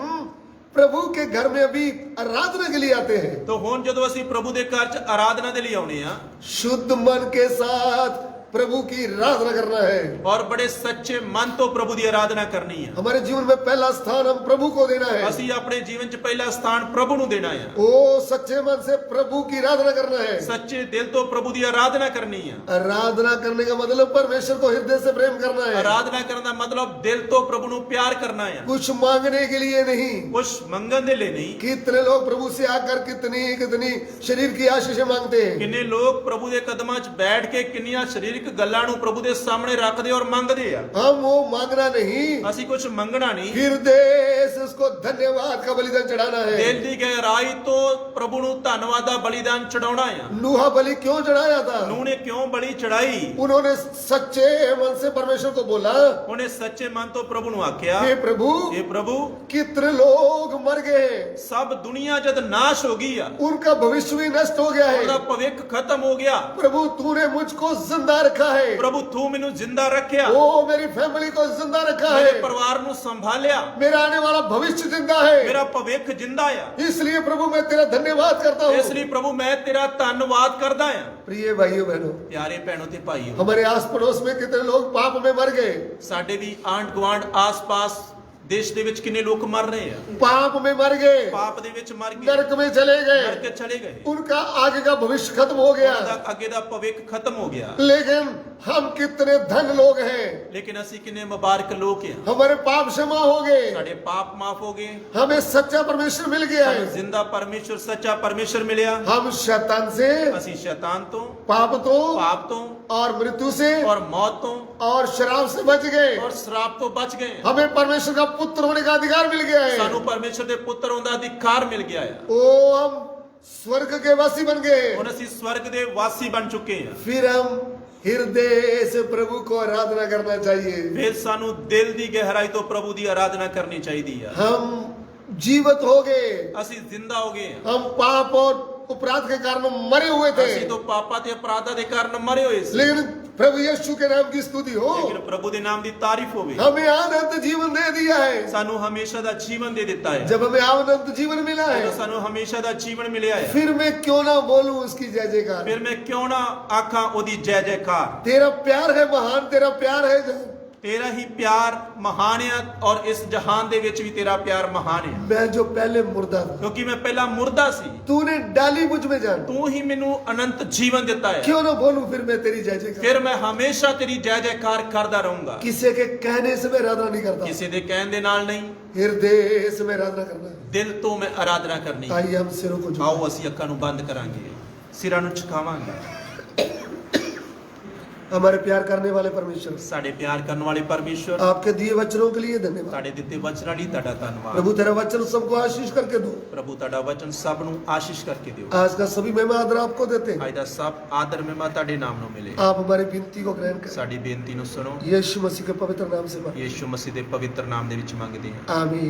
प्रभु के घर में अभी आराधना के लिए आते हैं तो ਹੁਣ ਜਦੋਂ ਅਸੀਂ ਪ੍ਰਭੂ ਦੇ ਘਰ 'ਚ ਆਰਾਧਨਾ ਦੇ ਲਈ ਆਉਨੇ ਆ शुद्ध मन के साथ प्रभु की आराधना करना है। ਔਰ ਬੜੇ ਸੱਚੇ ਮਨ ਤੋਂ ਪ੍ਰਭੂ ਦੀ ਆਰਾਧਨਾ ਕਰਨੀ ਆ। हमारे जीवन में पहला स्थान हम प्रभु को देना है। ਅਸੀਂ ਆਪਣੇ ਜੀਵਨ 'ਚ ਪਹਿਲਾ ਸਥਾਨ ਪ੍ਰਭੂ ਨੂੰ ਦੇਣਾ ਆ। ओ सच्चे मन से प्रभु की आराधना करना है। ਸੱਚੇ ਦਿਲ ਤੋਂ ਪ੍ਰਭੂ ਦੀ ਆਰਾਧਨਾ ਕਰਨੀ ਆ। आराधना करने का मतलब परमेश्वर को हृदय से प्रेम करना है, ਆਰਾਧਨਾ ਕਰਨ ਦਾ ਮਤਲਬ ਦਿਲ ਤੋਂ ਪ੍ਰਭੂ ਨੂੰ ਪਿਆਰ ਕਰਨਾ ਆ। कुछ मांगने के लिए नहीं। ਕੁਛ ਮੰਗਣ ਦੇ ਲਈ ਨਹੀਂ। कितने लोग प्रभु से आकर कितनी कितनी शरीर की आशीषें मांगते हैं। ਕਿੰਨੇ ਲੋਕ ਪ੍ਰਭੂ ਦੇ ਕਦਮਾਂ 'ਚ ਬੈਠ ਕੇ ਕਿੰਨੀਆਂ ਸਰੀਰਕ ਗੱਲਾਂ ਨੂੰ ਪ੍ਰਭੂ ਦੇ ਸਾਹਮਣੇ ਰੱਖਦੇ ਔਰ ਮੰਗਦੇ ਆ। हम वो मांगना नहीं, ਅਸੀਂ ਕੁਝ ਮੰਗਣਾ ਨਹੀਂ। हृदय से उसको धन्यवाद का बलिदान चढ़ाना है। ਦਿਲ ਦੀ ਗਹਿਰਾਈ ਤੋਂ ਪ੍ਰਭੂ ਨੂੰ ਧੰਨਵਾਦ ਦਾ ਬਲੀਦਾਨ ਚੜਾਉਣਾ ਆ। नूहा बलि क्यों चढ़ाया था? ਨੂਹ ਨੇ ਕਿਉਂ ਬਲੀ ਚੜਾਈ? उन्होंने सच्चे मन से परमेश्वर को बोला, ਉਹਨੇ ਸੱਚੇ ਮਨ ਤੋਂ ਪ੍ਰਭੂ ਨੂੰ ਆਖਿਆ, हे प्रभु ਇਹ ਪ੍ਰਭੂ कितने लोग मर गए, ਸਭ ਦੁਨੀਆ ਜਦ ਨਾਸ਼ ਹੋ ਗਈ ਆ, उनका भविष्य भी नष्ट हो गया ਉਹਦਾ है। ਭਵਿੱਖ ਖਤਮ ਹੋ ਗਿਆ। प्रभु तूने मुझको जिंदा रखा है। ਪ੍ਰਭੂ ਤੂੰ ਮੈਨੂੰ ਜ਼ਿੰਦਾ ਰੱਖਿਆ, ओ मेरी फैमिली को जिंदा रखा ਮੇਰੇ है। ਪਰਿਵਾਰ ਨੂੰ ਸੰਭਾਲਿਆ, मेरा आने वाला भविष्य जिंदा है। ਮੇਰਾ ਭਵਿੱਖ ਜਿੰਦਾ ਆ। इसलिए प्रभु मैं तेरा धन्यवाद करता ਇਸ हूँ। ਲਈ ਪ੍ਰਭੂ ਮੈਂ ਤੇਰਾ ਧੰਨਵਾਦ ਕਰਦਾ ਆ। प्रिय भाइयों बहनों, ਪਿਆਰੇ ਭੈਣੋ ਤੇ ਭਾਈਓ, हमारे आस पड़ोस में कितने लोग पाप में मर गए, ਸਾਡੇ ਵੀ ਆਂਢ ਗੁਆਂਢ ਆਸ-ਪਾਸ ਦੇਸ਼ ਦੇ ਵਿੱਚ ਕਿੰਨੇ ਲੋਕ ਮਰ ਰਹੇ ਆ, पाप में मर गए, ਪਾਪ ਦੇ ਵਿੱਚ ਮਰ ਗਏ, नरक में चले गए, ਨਰਕ ਚਲੇ ਗਏ, उनका आगे का भविष्य खत्म हो गया। ਉਹਨਾਂ ਦਾ ਅੱਗੇ ਦਾ ਭਵਿੱਖ ਖਤਮ ਹੋ ਗਿਆ। लेकिन हम कितने धन लोग हैं, ਲੇਕਿਨ ਅਸੀਂ ਕਿੰਨੇ ਮੁਬਾਰਕ ਲੋਕ ਆ, हमारे पाप क्षमा हो गए, ਸਾਡੇ ਪਾਪ ਮਾਫ ਹੋ ਗਏ, हमें सच्चा परमेश्वर मिल गया ਸਾਨੂੰ है। ਜ਼ਿੰਦਾ ਪਰਮੇਸ਼ਰ, ਸੱਚਾ ਪਰਮੇਸ਼ਰ ਮਿਲਿਆ। हम शैतान से, ਅਸੀਂ ਸ਼ੈਤਾਨ ਤੋਂ, पाप तो ਪਾਪ ਤੋਂ और मृत्यु से ਔਰ ਮੌਤ ਤੋਂ और शराब से बच गए। ਔਰ ਸ਼ਰਾਬ ਤੋਂ ਬਚ ਗਏ। हमें परमेश्वर का पुत्र होने का अधिकार मिल गया है। ਸਾਨੂੰ ਪਰਮੇਸ਼ਰ ਦੇ ਪੁੱਤਰ ਹੋਣ ਦਾ ਅਧਿਕਾਰ ਮਿਲ ਗਿਆ ਹੈ। ओ हम स्वर्ग के वासी बन गए। ਹੁਣ ਅਸੀਂ ਸਵਰਗ ਦੇ ਵਾਸੀ ਬਣ ਚੁੱਕੇ ਹਾਂ। फिर हम हृदय से प्रभु को आराधना करना चाहिए। ਫਿਰ ਸਾਨੂੰ ਦਿਲ ਦੀ ਗਹਿਰਾਈ ਤੋਂ ਪ੍ਰਭੂ ਦੀ ਆਰਾਧਨਾ ਕਰਨੀ ਚਾਹੀਦੀ ਹੈ। हम जीवित हो गए। ਅਸੀਂ ਜ਼ਿੰਦਾ ਹੋ ਗਏ ਹਾਂ। हम पाप और अपराध के कारण मरे हुए थे, ਅਸੀਂ ਤੋਂ ਪਾਪਾਂ ਤੇ ਅਪਰਾਧਾਂ ਦੇ ਕਾਰਨ ਮਰੇ ਹੋਏ ਸੀ। लेकिन प्रभु यीशु के नाम की स्तुति हो, ਲੇਕਿਨ ਪ੍ਰਭੂ ਦੇ ਨਾਮ ਦੀ ਤਾਰੀਫ ਹੋਵੇ। हमें अनंत जीवन दे दिया है। ਸਾਨੂੰ ਹਮੇਸ਼ਾ ਦਾ ਜੀਵਨ ਦੇ ਦਿੱਤਾ ਹੈ। जब हमें अनंत जीवन मिला ਜਦੋਂ है, ਸਾਨੂੰ ਹਮੇਸ਼ਾ ਦਾ ਜੀਵਨ ਮਿਲਿਆ ਹੈ, फिर मैं क्यों ना बोलूं उसकी जय जयकार। ਫਿਰ ਮੈਂ ਕਿਉਂ ਨਾ ਆਖਾਂ ਉਹਦੀ ਜੈ ਜੈਕਾਰ। तेरा प्यार है महान, तेरा प्यार है ਤੇਰਾ ਹੀ ਪਿਆਰ ਮਹਾਨ ਹੈ ਔਰ ਇਸ ਜਹਾਨ ਦੇ ਵਿੱਚ ਵੀ ਤੇਰਾ ਪਿਆਰ ਮਹਾਨ ਹੈ। मैं जो पहले मुर्दा था, ਕਿਉਂਕਿ ਮੈਂ ਪਹਿਲਾਂ ਮੁਰਦਾ ਸੀ, तूने डाली मुझ में जान। ਤੂੰ ਹੀ ਮੈਨੂੰ ਅਨੰਤ ਜੀਵਨ ਦਿੱਤਾ ਹੈ। क्यों ना बोलूं फिर मैं तेरी जय जयकार। ਫਿਰ ਮੈਂ ਹਮੇਸ਼ਾ ਤੇਰੀ ਜੈ ਜੈਕਾਰ ਕਰਦਾ ਰਹੂੰਗਾ। किसी के कहने से मैं आराधना नहीं करता, ਕਿਸੇ ਦੇ ਕਹਿਣ ਦੇ ਨਾਲ ਨਹੀਂ, हृदय से मैं आराधना करना है। ਦਿਲ ਤੋਂ ਮੈਂ ਆਰਾਧਨਾ ਕਰਨੀ ਹੈ। आइए हम सिरों को झुकाएं। ਆਓ ਅਸੀਂ ਅੱਖਾਂ ਨੂੰ ਬੰਦ ਕਰਾਂਗੇ, ਸਿਰਾਂ ਨੂੰ ਝੁਕਾਵਾਂਗੇ। हमारे प्यार करने वाले परमेश्वर, ਸਾਡੇ ਪਿਆਰ ਕਰਨ ਵਾਲੇ ਪਰਮੇਸ਼ਵਰ, आपके दिए वचनों के लिए धन्यवाद। ਸਾਡੇ ਦਿੱਤੇ ਵਚਨਾਂ ਲਈ ਤੁਹਾਡਾ ਧੰਨਵਾਦ। प्रभु तेरा वचन सबको आशीष करके दो। ਪ੍ਰਭੂ ਤੁਹਾਡਾ ਵਚਨ ਸਭ ਨੂੰ ਆਸ਼ੀਸ਼ ਕਰਕੇ ਦਿਓ। आज का सभी महिमा आदर आपको देते हैं। ਅੱਜ ਦਾ ਸਭ ਆਦਰ ਮਹਿਮਾ ਤੁਹਾਡੇ ਨਾਮ ਨੂੰ ਮਿਲੇ। आप हमारी विनती को ग्रहण करें, ਸਾਡੀ ਬੇਨਤੀ ਨੂੰ ਸੁਣੋ। यीशु मसीह के पवित्र नाम से मांगते ਯੀਸ਼ੂ ਮਸੀਹ ਦੇ ਪਵਿੱਤਰ ਨਾਮ ਦੇ ਵਿੱਚ ਮੰਗਦੇ ਹਾਂ। हैं। आमीन।